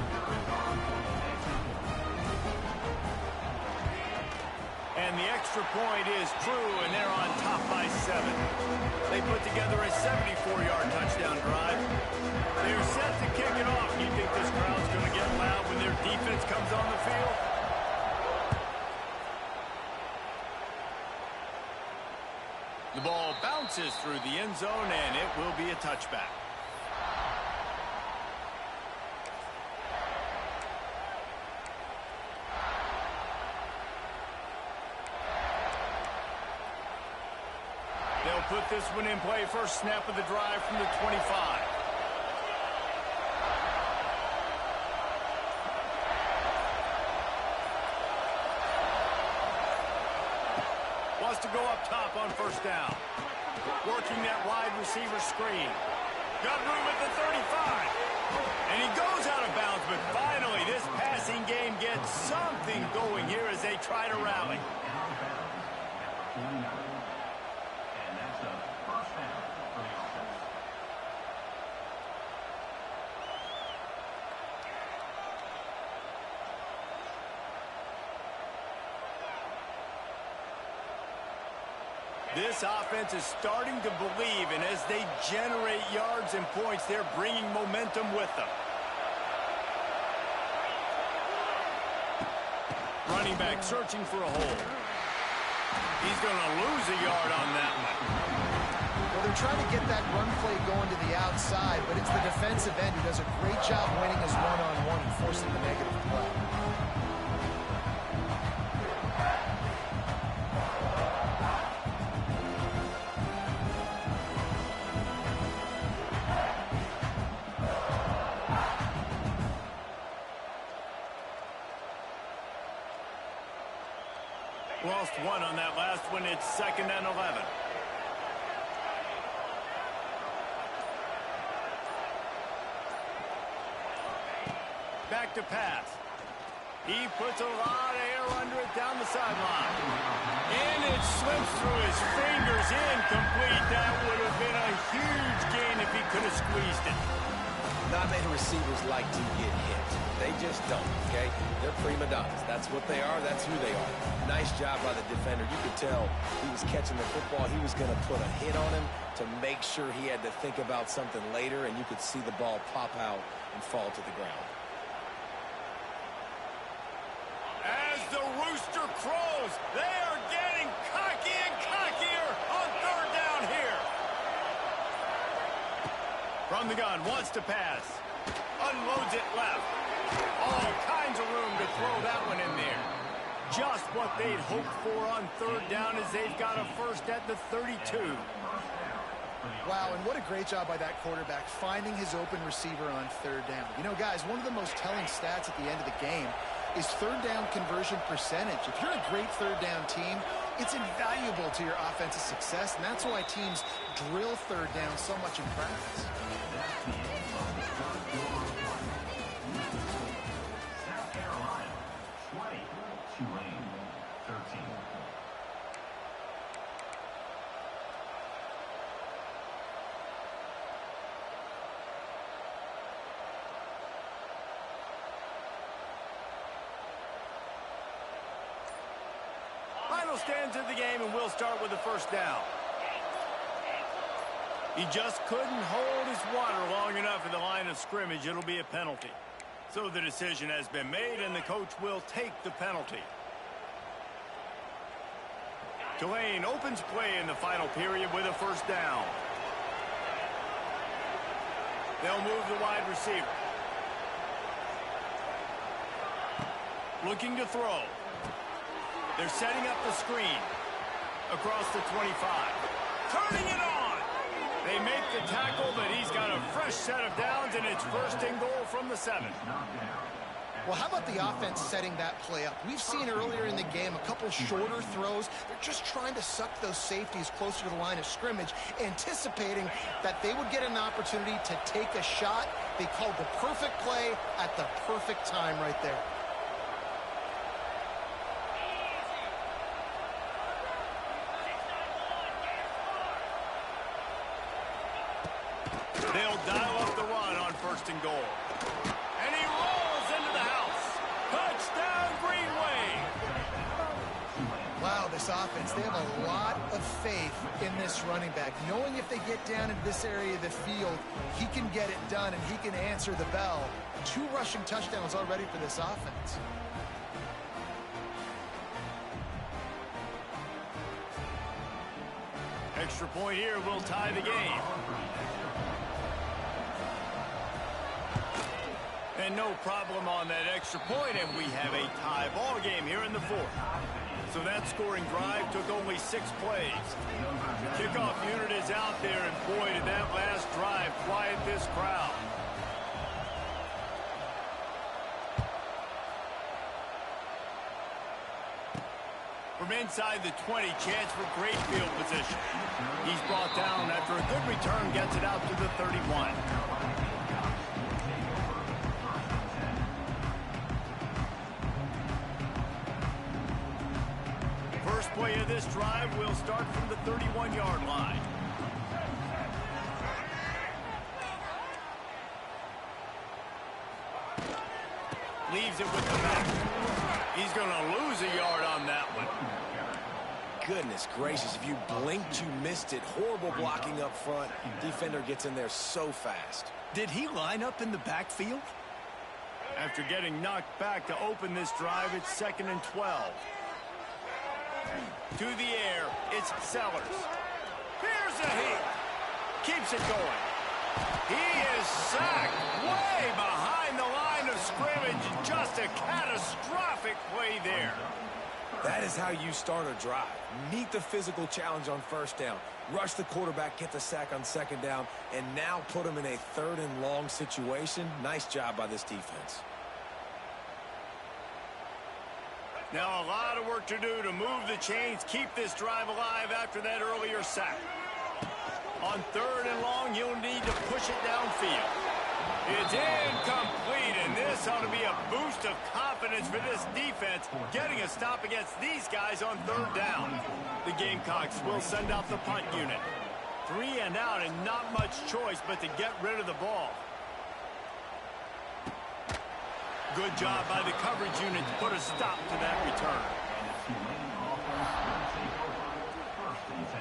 And the extra point is true, and they're on top by 7. They put together a 74-yard touchdown drive. They're set to kick it off. You think this crowd's going to get loud when their defense comes on the field? The ball bounces through the end zone, and it will be a touchback. They'll put this one in play. First snap of the drive from the 25. wants to go up top on first down. Working that wide receiver screen. Got room at the 35. And he goes out of bounds, but finally this passing game gets something going here as they try to rally. And that's a first down for the offense. This offense is starting to believe, and as they generate yards and points, they're bringing momentum with them. Running back searching for a hole. He's going to lose a yard on that one. Well, they're trying to get that run play going to the outside, but it's the defensive end who does a great job winning his one-on-one and forcing the negative play. Lost one on that last one. It's 2nd and 11. Back to pass. He puts a lot of air under it down the sideline. And it slips through his fingers. Incomplete. That would have been a huge gain if he could have squeezed it. Not many receivers like to get hit. They just don't, okay? They're prima donnas. That's what they are. That's who they are. Nice job by the defender. You could tell he was catching the football. He was going to put a hit on him to make sure he had to think about something later, and you could see the ball pop out and fall to the ground. As the rooster crows, they are getting cocky and cockier on 3rd down here. From the gun, wants to pass. Unloads it left. All kinds of room to throw that one in there. Just what they'd hoped for on 3rd down as they've got a first at the 32. Wow, and what a great job by that quarterback finding his open receiver on 3rd down. You know, guys, one of the most telling stats at the end of the game is 3rd down conversion percentage. If you're a great 3rd down team, it's invaluable to your offensive success, and that's why teams drill 3rd down so much in practice. South Carolina, 20. Tulane, 13. Final stands of the game, and we'll start with the first down. He just couldn't hold his water long enough at the line of scrimmage. It'll be a penalty. So the decision has been made, and the coach will take the penalty. Tulane opens play in the final period with a first down. They'll move the wide receiver. Looking to throw. They're setting up the screen across the 25. Turning it on. They make the tackle, but he's got a fresh set of downs, and it's 1st and goal from the 7. Well, how about the offense setting that play up? We've seen earlier in the game a couple shorter throws. They're just trying to suck those safeties closer to the line of scrimmage, anticipating that they would get an opportunity to take a shot. They called the perfect play at the perfect time right there. They'll dial up the run on 1st and goal. And he rolls into the house. Touchdown, Green Wave. Wow, this offense, they have a lot of faith in this running back, knowing if they get down in this area of the field, he can get it done and he can answer the bell. 2 rushing touchdowns already for this offense. Extra point here will tie the game. And no problem on that extra point, and we have a tie ball game here in the 4th. So that scoring drive took only 6 plays. The kickoff unit is out there, and boy, did that last drive quiet this crowd. From inside the 20, chance for great field position. He's brought down after a good return, gets it out to the 31. First play of this drive will start from the 31-yard line. Leaves it with the back. He's going to lose a yard on that one. Goodness gracious, if you blinked, you missed it. Horrible blocking up front. Defender gets in there so fast. Did he line up in the backfield? After getting knocked back to open this drive, it's 2nd and 12. To the air, it's Sellers. Here's a hit. Keeps it going. He is sacked way behind the line of scrimmage. Just a catastrophic play there. That is how you start a drive. Meet the physical challenge on first down. Rush the quarterback, get the sack on 2nd down, and now put him in a 3rd and long situation. Nice job by this defense. Now a lot of work to do to move the chains, keep this drive alive after that earlier sack. On 3rd and long, he'll need to push it downfield. It's incomplete, and this ought to be a boost of confidence for this defense, getting a stop against these guys on 3rd down. The Gamecocks will send out the punt unit. 3 and out, and not much choice but to get rid of the ball. Good job by the coverage unit to put a stop to that return. Tulane offense will take over. 1st and 10.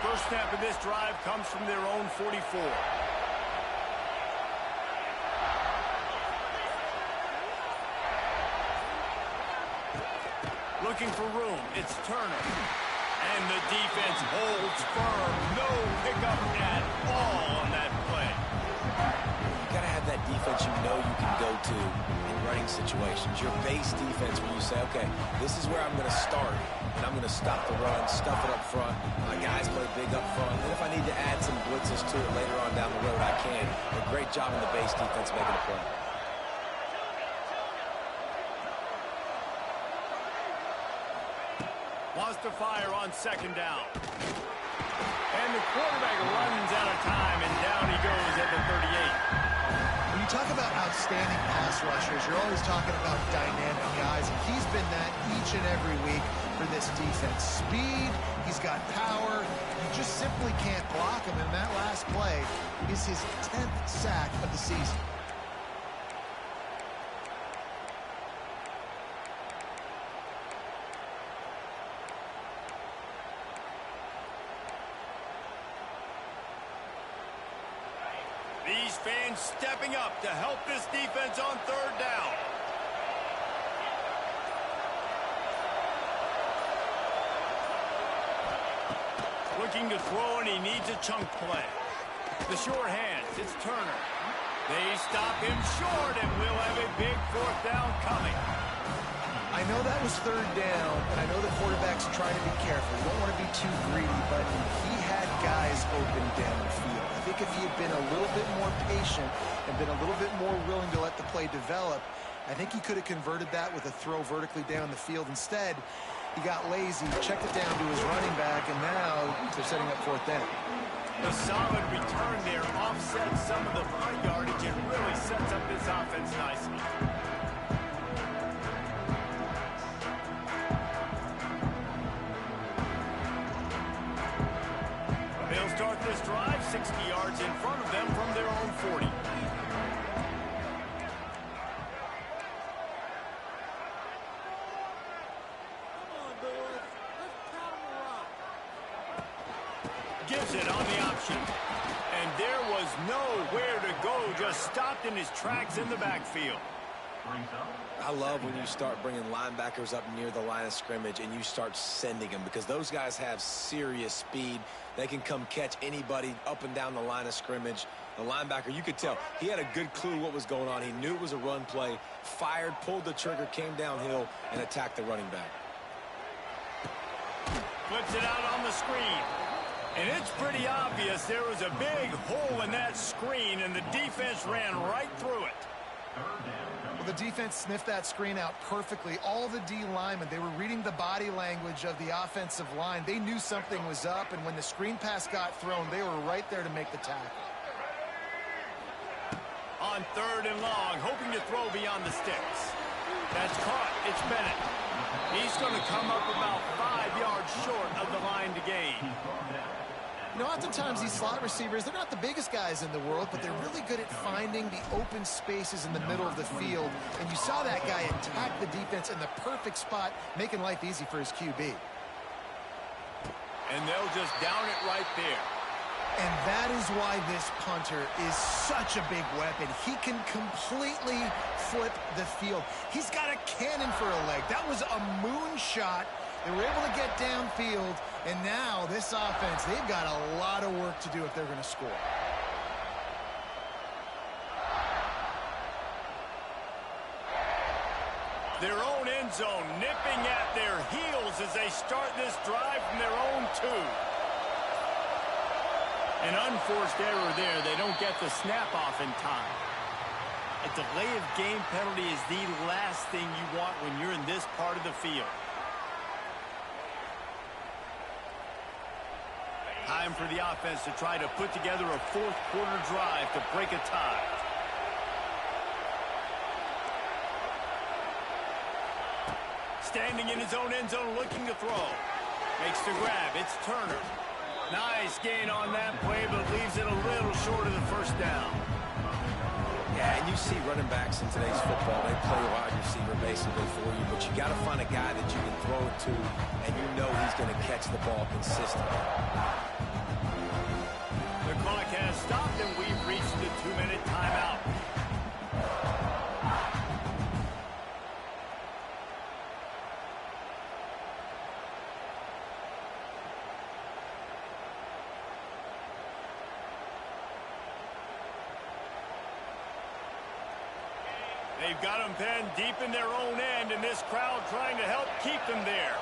First snap of this drive comes from their own 44. Looking for room, it's Turner. And the defense holds firm. No pickup at all on that play. You got to have that defense you know you can go to in running situations. Your base defense where you say, okay, this is where I'm going to start, and I'm going to stop the run, stuff it up front. My guys play big up front. And if I need to add some blitzes to it later on down the road, I can. A great job in the base defense making a play. Wants to fire on 2nd down. And the quarterback runs out of time, and down he goes at the 38. When you talk about outstanding pass rushers, you're always talking about dynamic guys, and he's been that each and every week for this defense. Speed, he's got power. You just simply can't block him, and that last play is his 10th sack of the season. These fans stepping up to help this defense on 3rd down. Looking to throw, and he needs a chunk play. The short hands, it's Turner. They stop him short, and we'll have a big 4th down coming. I know that was 3rd down, and I know the quarterback's trying to be careful. You don't want to be too greedy, but he had guys open down the field. I think if he had been a little bit more patient and been a little bit more willing to let the play develop, I think he could have converted that with a throw vertically down the field. Instead, he got lazy, checked it down to his running back, and now they're setting up 4th down. The solid return there offsets some of the punt yardage and really sets up this offense nicely. They'll start this drive 60 yards in front of them from their own 40. Gives it on the option. And there was nowhere to go, just stopped in his tracks in the backfield. I love when you start bringing linebackers up near the line of scrimmage and you start sending them, because those guys have serious speed. They can come catch anybody up and down the line of scrimmage. The linebacker, you could tell, he had a good clue what was going on. He knew it was a run play, fired, pulled the trigger, came downhill, and attacked the running back. Flips it out on the screen. And it's pretty obvious there was a big hole in that screen, and the defense ran right through it. Well, the defense sniffed that screen out perfectly. All the D linemen, they were reading the body language of the offensive line. They knew something was up, and when the screen pass got thrown, they were right there to make the tackle. On 3rd and long, hoping to throw beyond the sticks. That's caught. It's Bennett. He's going to come up about 5 yards short of the line to gain. You know, oftentimes these slot receivers, they're not the biggest guys in the world, but they're really good at finding the open spaces in the middle of the field. And you saw that guy attack the defense in the perfect spot, making life easy for his QB. And they'll just down it right there. And that is why this punter is such a big weapon. He can completely flip the field. He's got a cannon for a leg. That was a moonshot. They were able to get downfield, and now this offense, they've got a lot of work to do if they're going to score. Their own end zone nipping at their heels as they start this drive from their own 2. An unforced error there. They don't get the snap off in time. A delay of game penalty is the last thing you want when you're in this part of the field. Time for the offense to try to put together a 4th quarter drive to break a tie. Standing in his own end zone looking to throw. Makes the grab. It's Turner. Nice gain on that play, but leaves it a little short of the first down. Yeah, and you see running backs in today's football, they play wide receiver basically for you, but you got to find a guy that you can throw it to, and you know he's going to catch the ball consistently. The clock has stopped, and we've reached the 2-minute timeout. They've got them penned deep in their own end, and this crowd trying to help keep them there.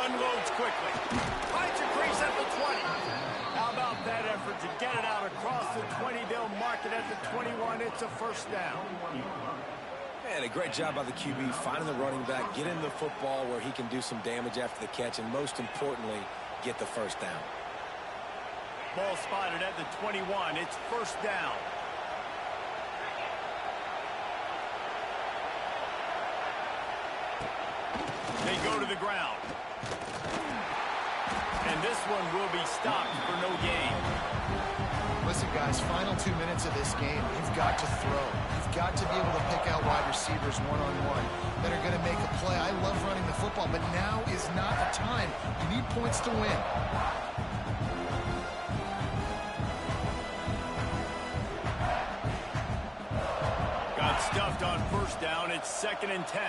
Unloads quickly. Finds a crease at the 20. How about that effort to get it out across the 20? They'll mark it at the 21. It's a first down. Man, a great job by the QB finding the running back, getting the football where he can do some damage after the catch, and most importantly, get the first down. Ball spotted at the 21. It's first down. They go to the ground. And this one will be stopped for no gain. Listen, guys, final 2 minutes of this game, you've got to throw. You've got to be able to pick out wide receivers one-on-one that are going to make a play. I love running the football, but now is not the time. You need points to win. Stuffed on first down. It's 2nd and 10.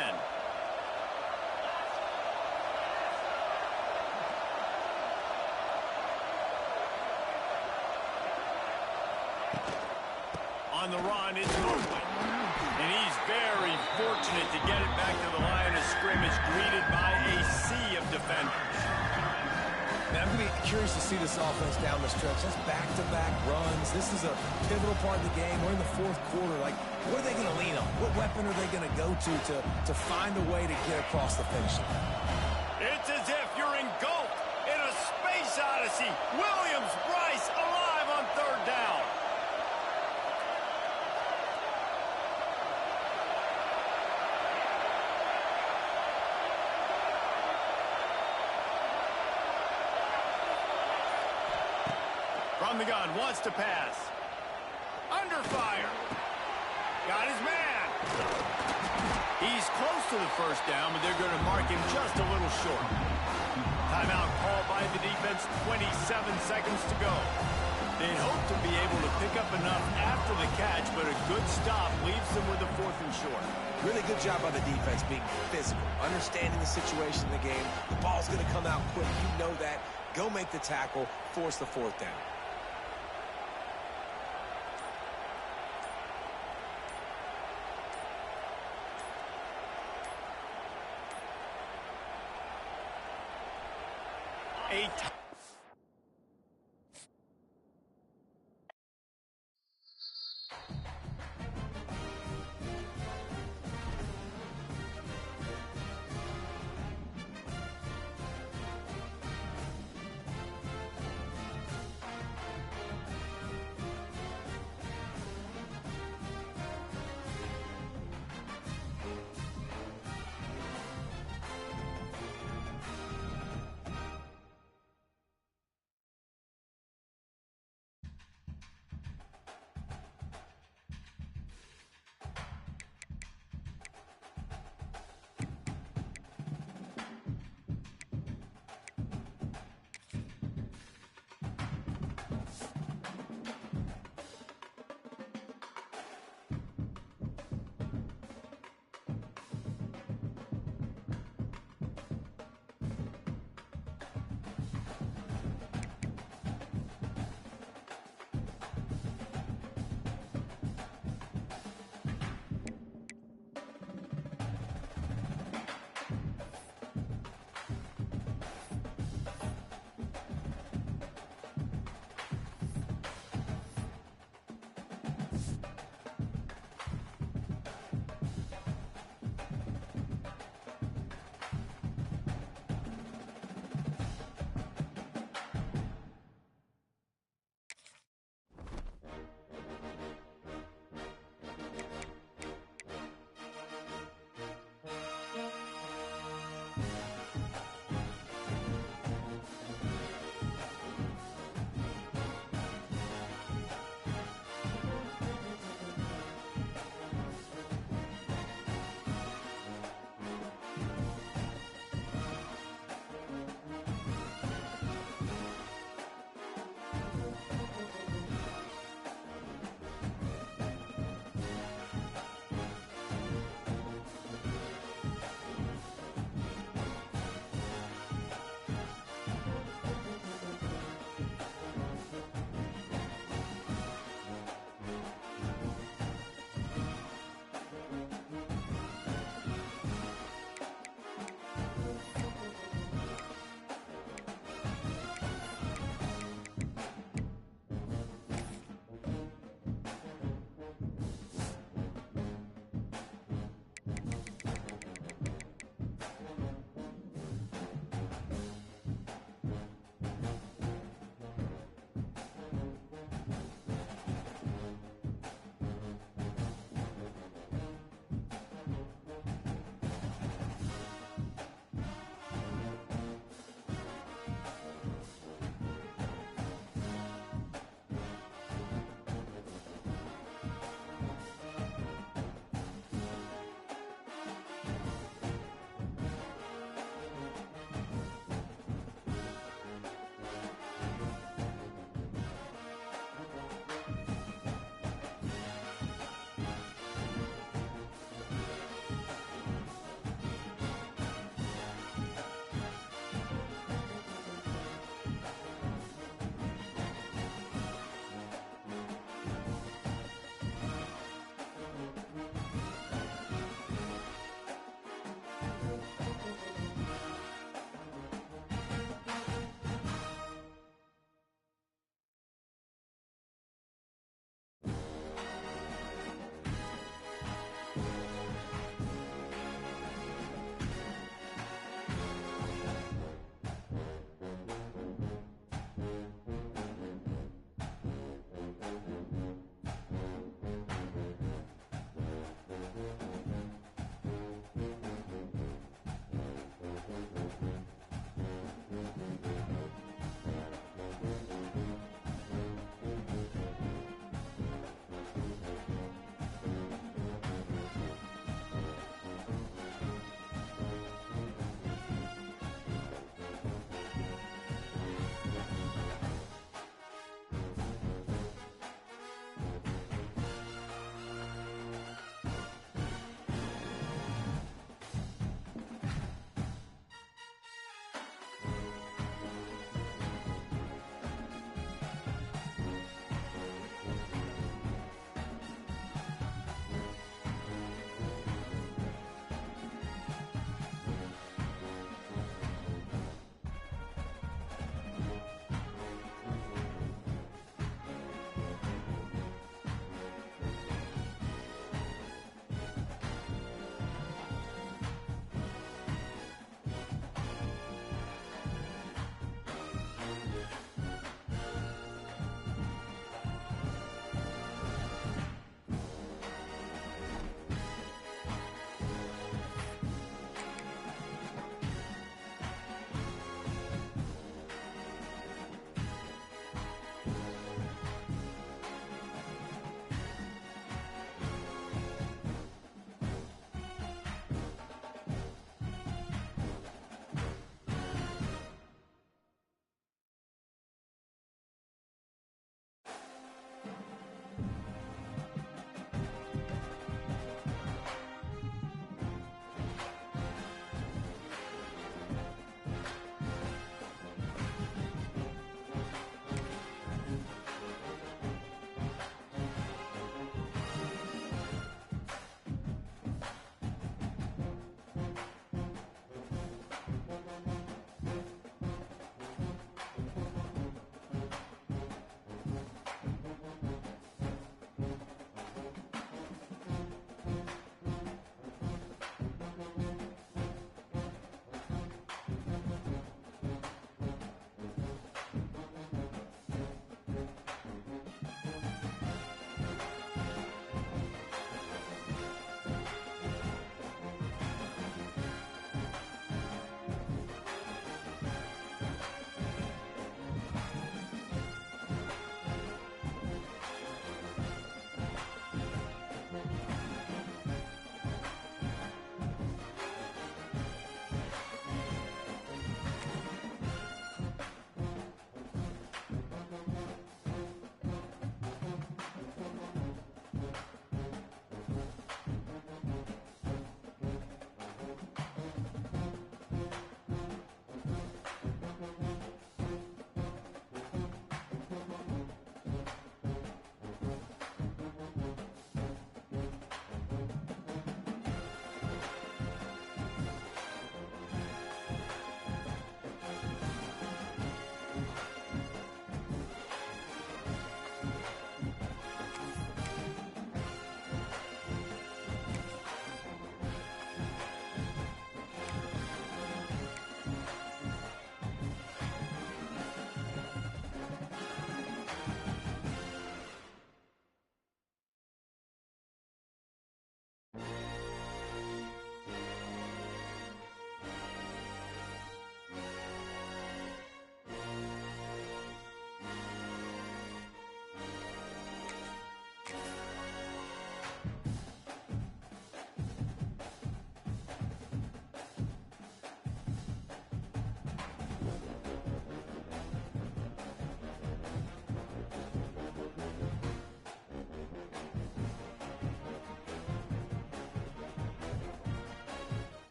On the run, it's Ludwig. And he's very fortunate to get it back to the line of scrimmage, greeted by a sea of defenders. Man, I'm going to be curious to see this offense down the stretch. That's back-to-back runs. This is a pivotal part of the game. We're in the 4th quarter. Like, what are they going to lean on? What weapon are they going to go to find a way to get across the finish line? It's as if you're engulfed in a space odyssey. Williams-Brice alive on 3rd down. From the gun, wants to pass. Under fire. Got his man. He's close to the first down, but they're going to mark him just a little short. Timeout called by the defense, 27 seconds to go. They'd hope to be able to pick up enough after the catch, but a good stop leaves them with a 4th and short. Really good job by the defense being physical, understanding the situation in the game. The ball's going to come out quick. You know that. Go make the tackle, force the 4th down. a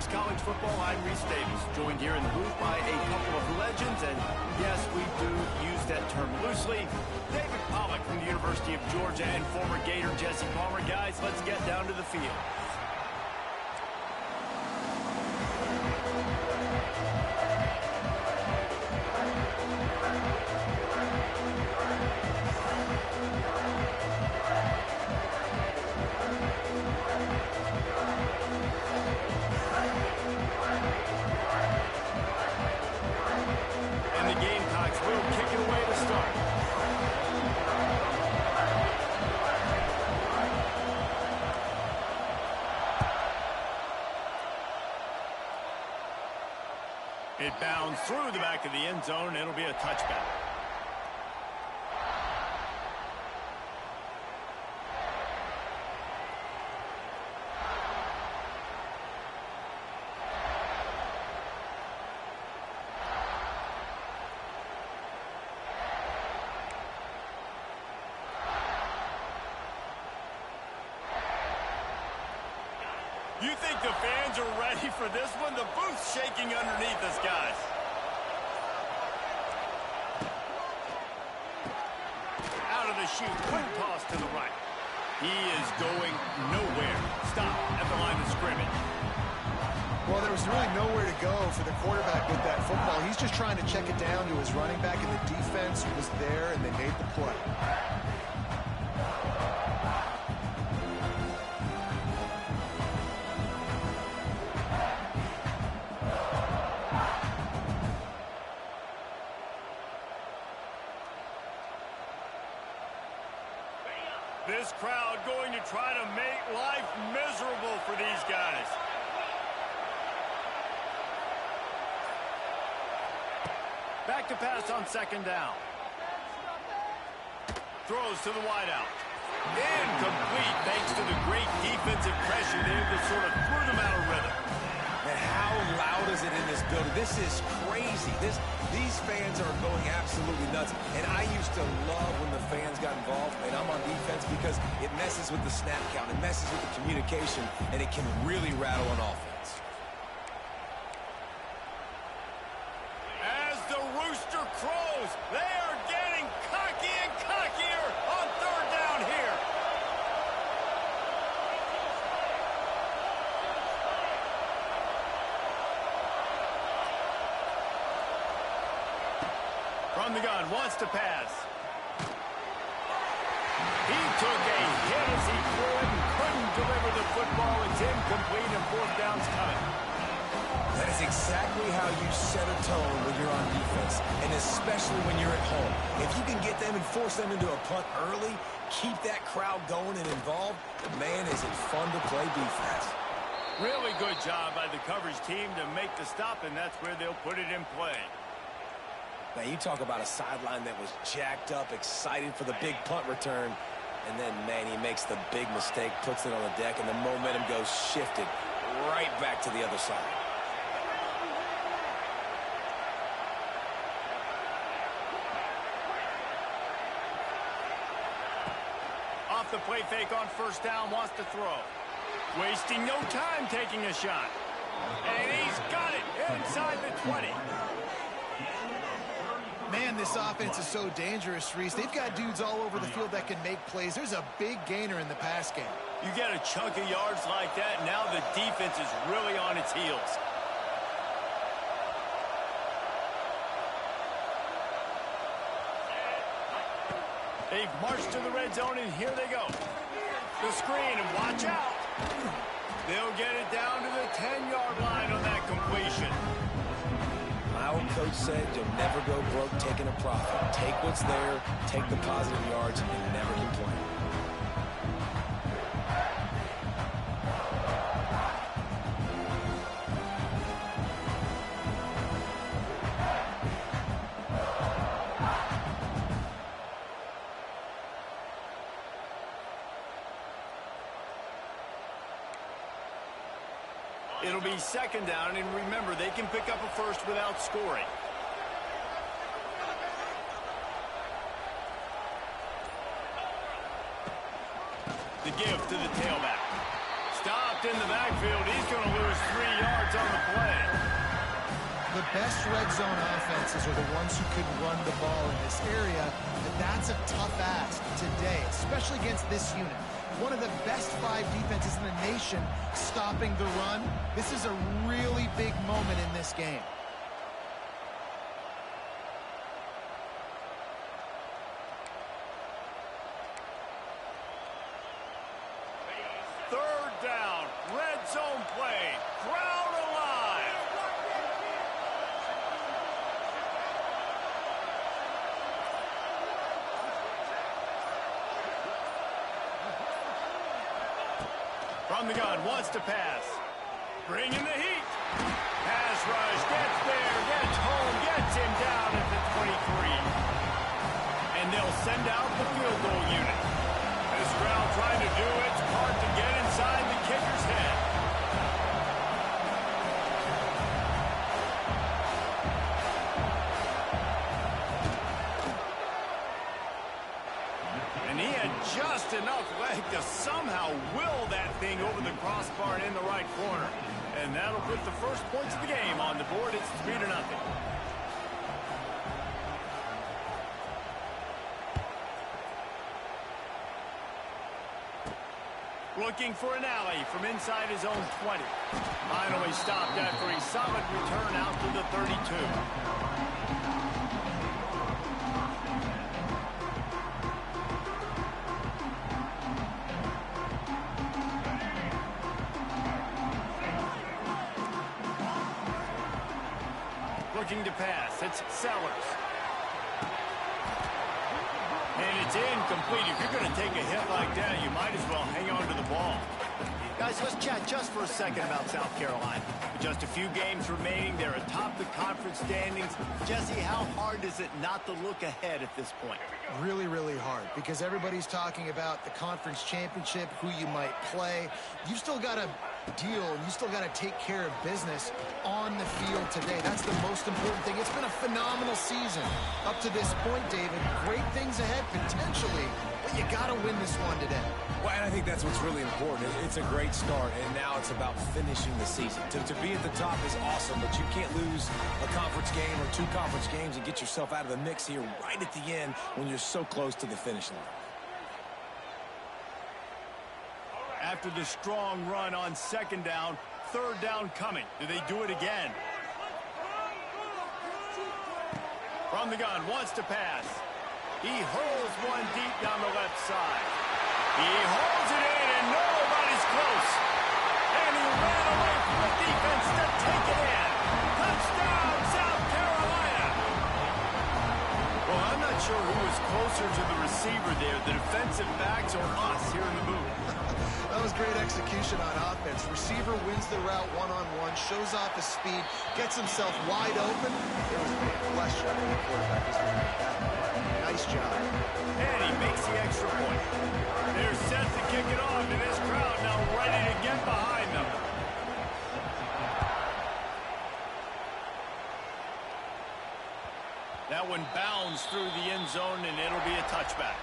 Sports College Football. I'm Reese Davis, joined here in the booth by a couple of legends, and yes, we do use that term loosely. David Pollack from the University of Georgia and former Gator Jesse Palmer. Guys, let's get down to the field. It bounds through the back of the end zone, and it'll be a touchback. You think the fans are ready for this one? The booth's shaking underneath us, guys. Out of the chute, quick toss to the right. He is going nowhere. Stop at the line of scrimmage. Well, there was really nowhere to go for the quarterback with that football. He's just trying to check it down to his running back, and the defense was there, and they made the play. This crowd going to try to make life miserable for these guys. Back to pass on second down. Throws to the wideout. Incomplete thanks to the great defensive pressure there that sort of threw them out of rhythm. And how loud is it in this building? This is crazy. These fans are going absolutely nuts. And I used to love when the fans got involved, and I'm on defense, because it messes with the snap count. It messes with the communication, and it can really rattle an offense. As the rooster crows, they are getting cocky and cockier on third down here. From the gun, wants to pass. He took a hit as he threw it and couldn't deliver the football. It's incomplete and fourth down's coming. That is exactly how you set a tone when you're on defense, and especially when you're at home. If you can get them and force them into a punt early, keep that crowd going and involved, man, is it fun to play defense. Really good job by the coverage team to make the stop, and that's where they'll put it in play. Now, you talk about a sideline that was jacked up, excited for the big punt return, and then, man, he makes the big mistake, puts it on the deck, and the momentum goes shifted right back to the other side. Off the play fake on first down, wants to throw. Wasting no time taking a shot. And he's got it inside the 20. Man, this offense is so dangerous, Reese. They've got dudes all over the field that can make plays. There's a big gainer in the pass game. You get a chunk of yards like that, now the defense is really on its heels. They've marched to the red zone, and here they go. The screen, and watch out. They'll get it down to the 10-yard line on that completion. My old coach said you'll never go broke taking a profit. Take what's there, take the positive yards, and never complain. It'll be second down, and remember, they can pick up a first without scoring. The give to the tailback. stopped in the backfield. He's going to lose 3 yards on the play. The best red zone offenses are the ones who can run the ball in this area, and that's a tough ask today, especially against this unit. One of the best 5 defenses in the nation stopping the run. This is a really big moment in this game. Third down, red zone play, crowd alive. From the gun, wants to pass. Bringing the heat. Pass rush, gets there, gets home, gets him down at the 23. And they'll send out the field goal unit. This crowd trying to do its part to get inside the kicker's head. And he had just enough leg to somehow will that thing over the crossbar and in the right corner. And that'll put the first points of the game on the board. It's 3-0. Looking for an alley from inside his own 20. Finally stopped after a solid return out to the 32. Looking to pass. It's Sellers. And it's incomplete. If you're going to take a hit like that, you might as well hang on to the ball. Guys, let's chat just for a second about South Carolina. With just a few games remaining, they're atop the conference standings. Jesse, how hard is it not to look ahead at this point? Really, really hard, because everybody's talking about the conference championship, who you might play. You've still got to deal, and you still got to take care of business on the field today. That's the most important thing. It's been a phenomenal season up to this point, David. Great things ahead, potentially, but you got to win this one today. Well, and I think that's what's really important. It's a great start, and now it's about finishing the season. To be at the top is awesome, but you can't lose a conference game or 2 conference games and get yourself out of the mix here right at the end when you're so close to the finish line. After the strong run on second down, third down coming. Do they do it again? From the gun, wants to pass. He hurls one deep down the left side. He holds it in, and nobody's close. And he ran away from the defense to take it in. Touchdown, South Carolina! Well, I'm not sure who was closer to the receiver there, the defensive backs or us here in the booth. That was great execution on offense. Receiver wins the route one-on-one, shows off his speed, gets himself wide open. It was a big flush shot from the quarterback. Nice job. And he makes the extra point. They're set to kick it off, and this crowd now ready to get behind them. That one bounds through the end zone, and it'll be a touchback.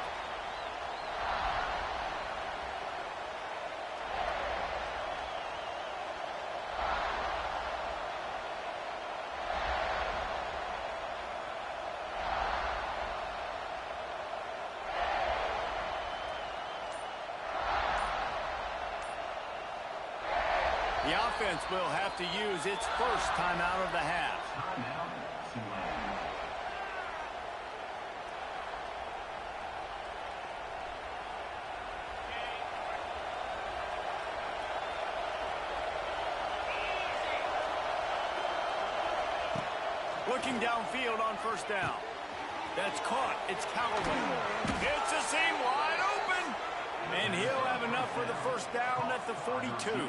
The offense will have to use its first timeout of the half. Looking downfield on first down. That's caught. It's Callaway. It's a seam wide open. And he'll have enough for the first down at the 42.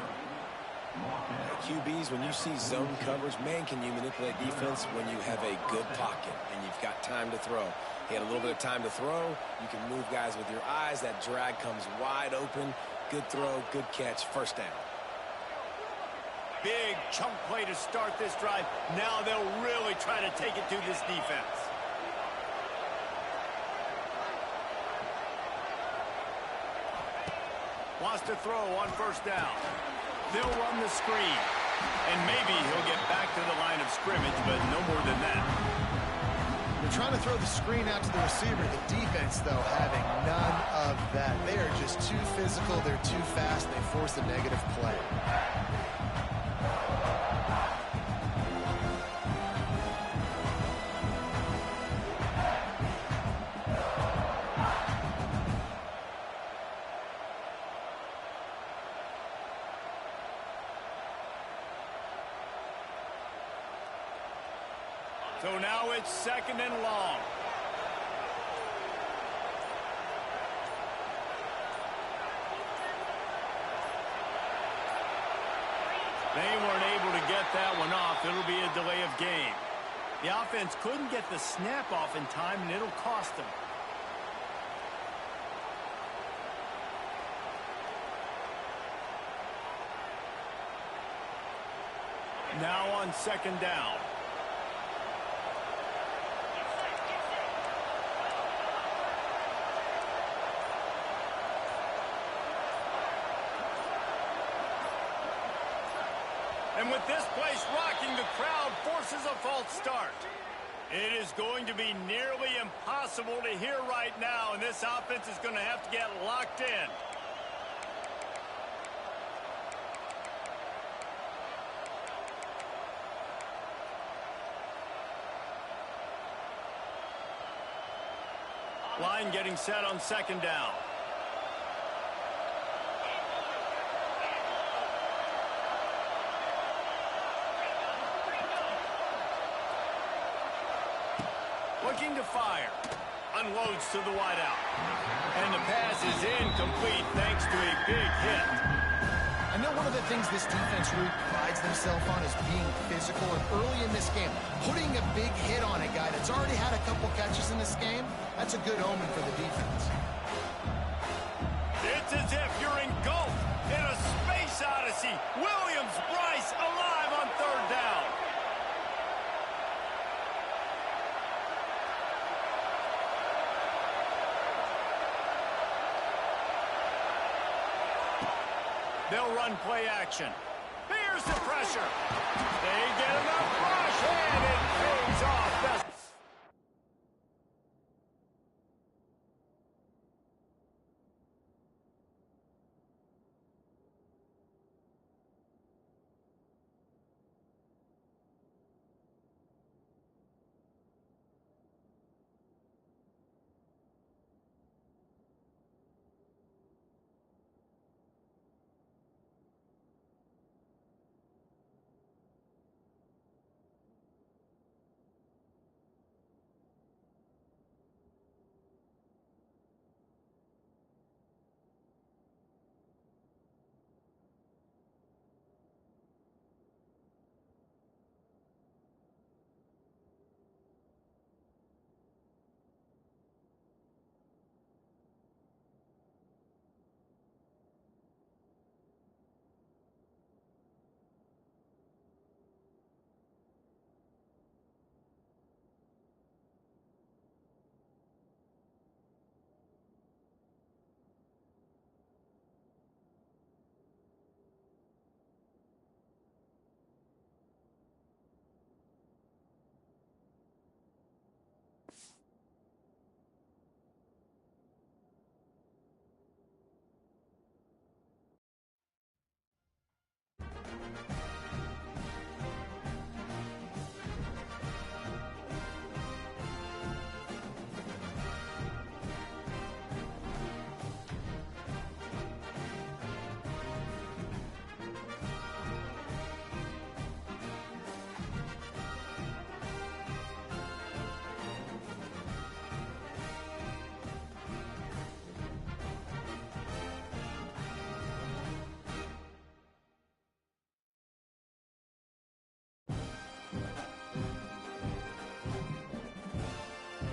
QBs, when you see zone coverage, man, can you manipulate defense when you have a good pocket and you've got time to throw. He had a little bit of time to throw. You can move guys with your eyes. That drag comes wide open. Good throw, good catch, first down. Big chunk play to start this drive. Now they'll really try to take it to this defense. wants to throw on first down. They'll run the screen. And maybe he'll get back to the line of scrimmage, but no more than that. They're trying to throw the screen out to the receiver. The defense, though, having none of that. They are just too physical. They're too fast. They force a negative play. So now it's 2nd and long. They weren't able to get that one off. It'll be a delay of game. The offense couldn't get the snap off in time, and it'll cost them. Now on 2nd down. And with this place rocking, the crowd forces a false start. It is going to be nearly impossible to hear right now, and this offense is going to have to get locked in. Line getting set on 2nd down. Looking to fire. Unloads to the wideout. And the pass is incomplete thanks to a big hit. I know one of the things this defense really prides themselves on is being physical. And early in this game, putting a big hit on a guy that's already had a couple catches in this game, that's a good omen for the defense. It's as if you're engulfed in a space odyssey. Williams-Brice alive on 3rd down. They'll run play action. Here's the pressure. They get enough rush, and it pays off.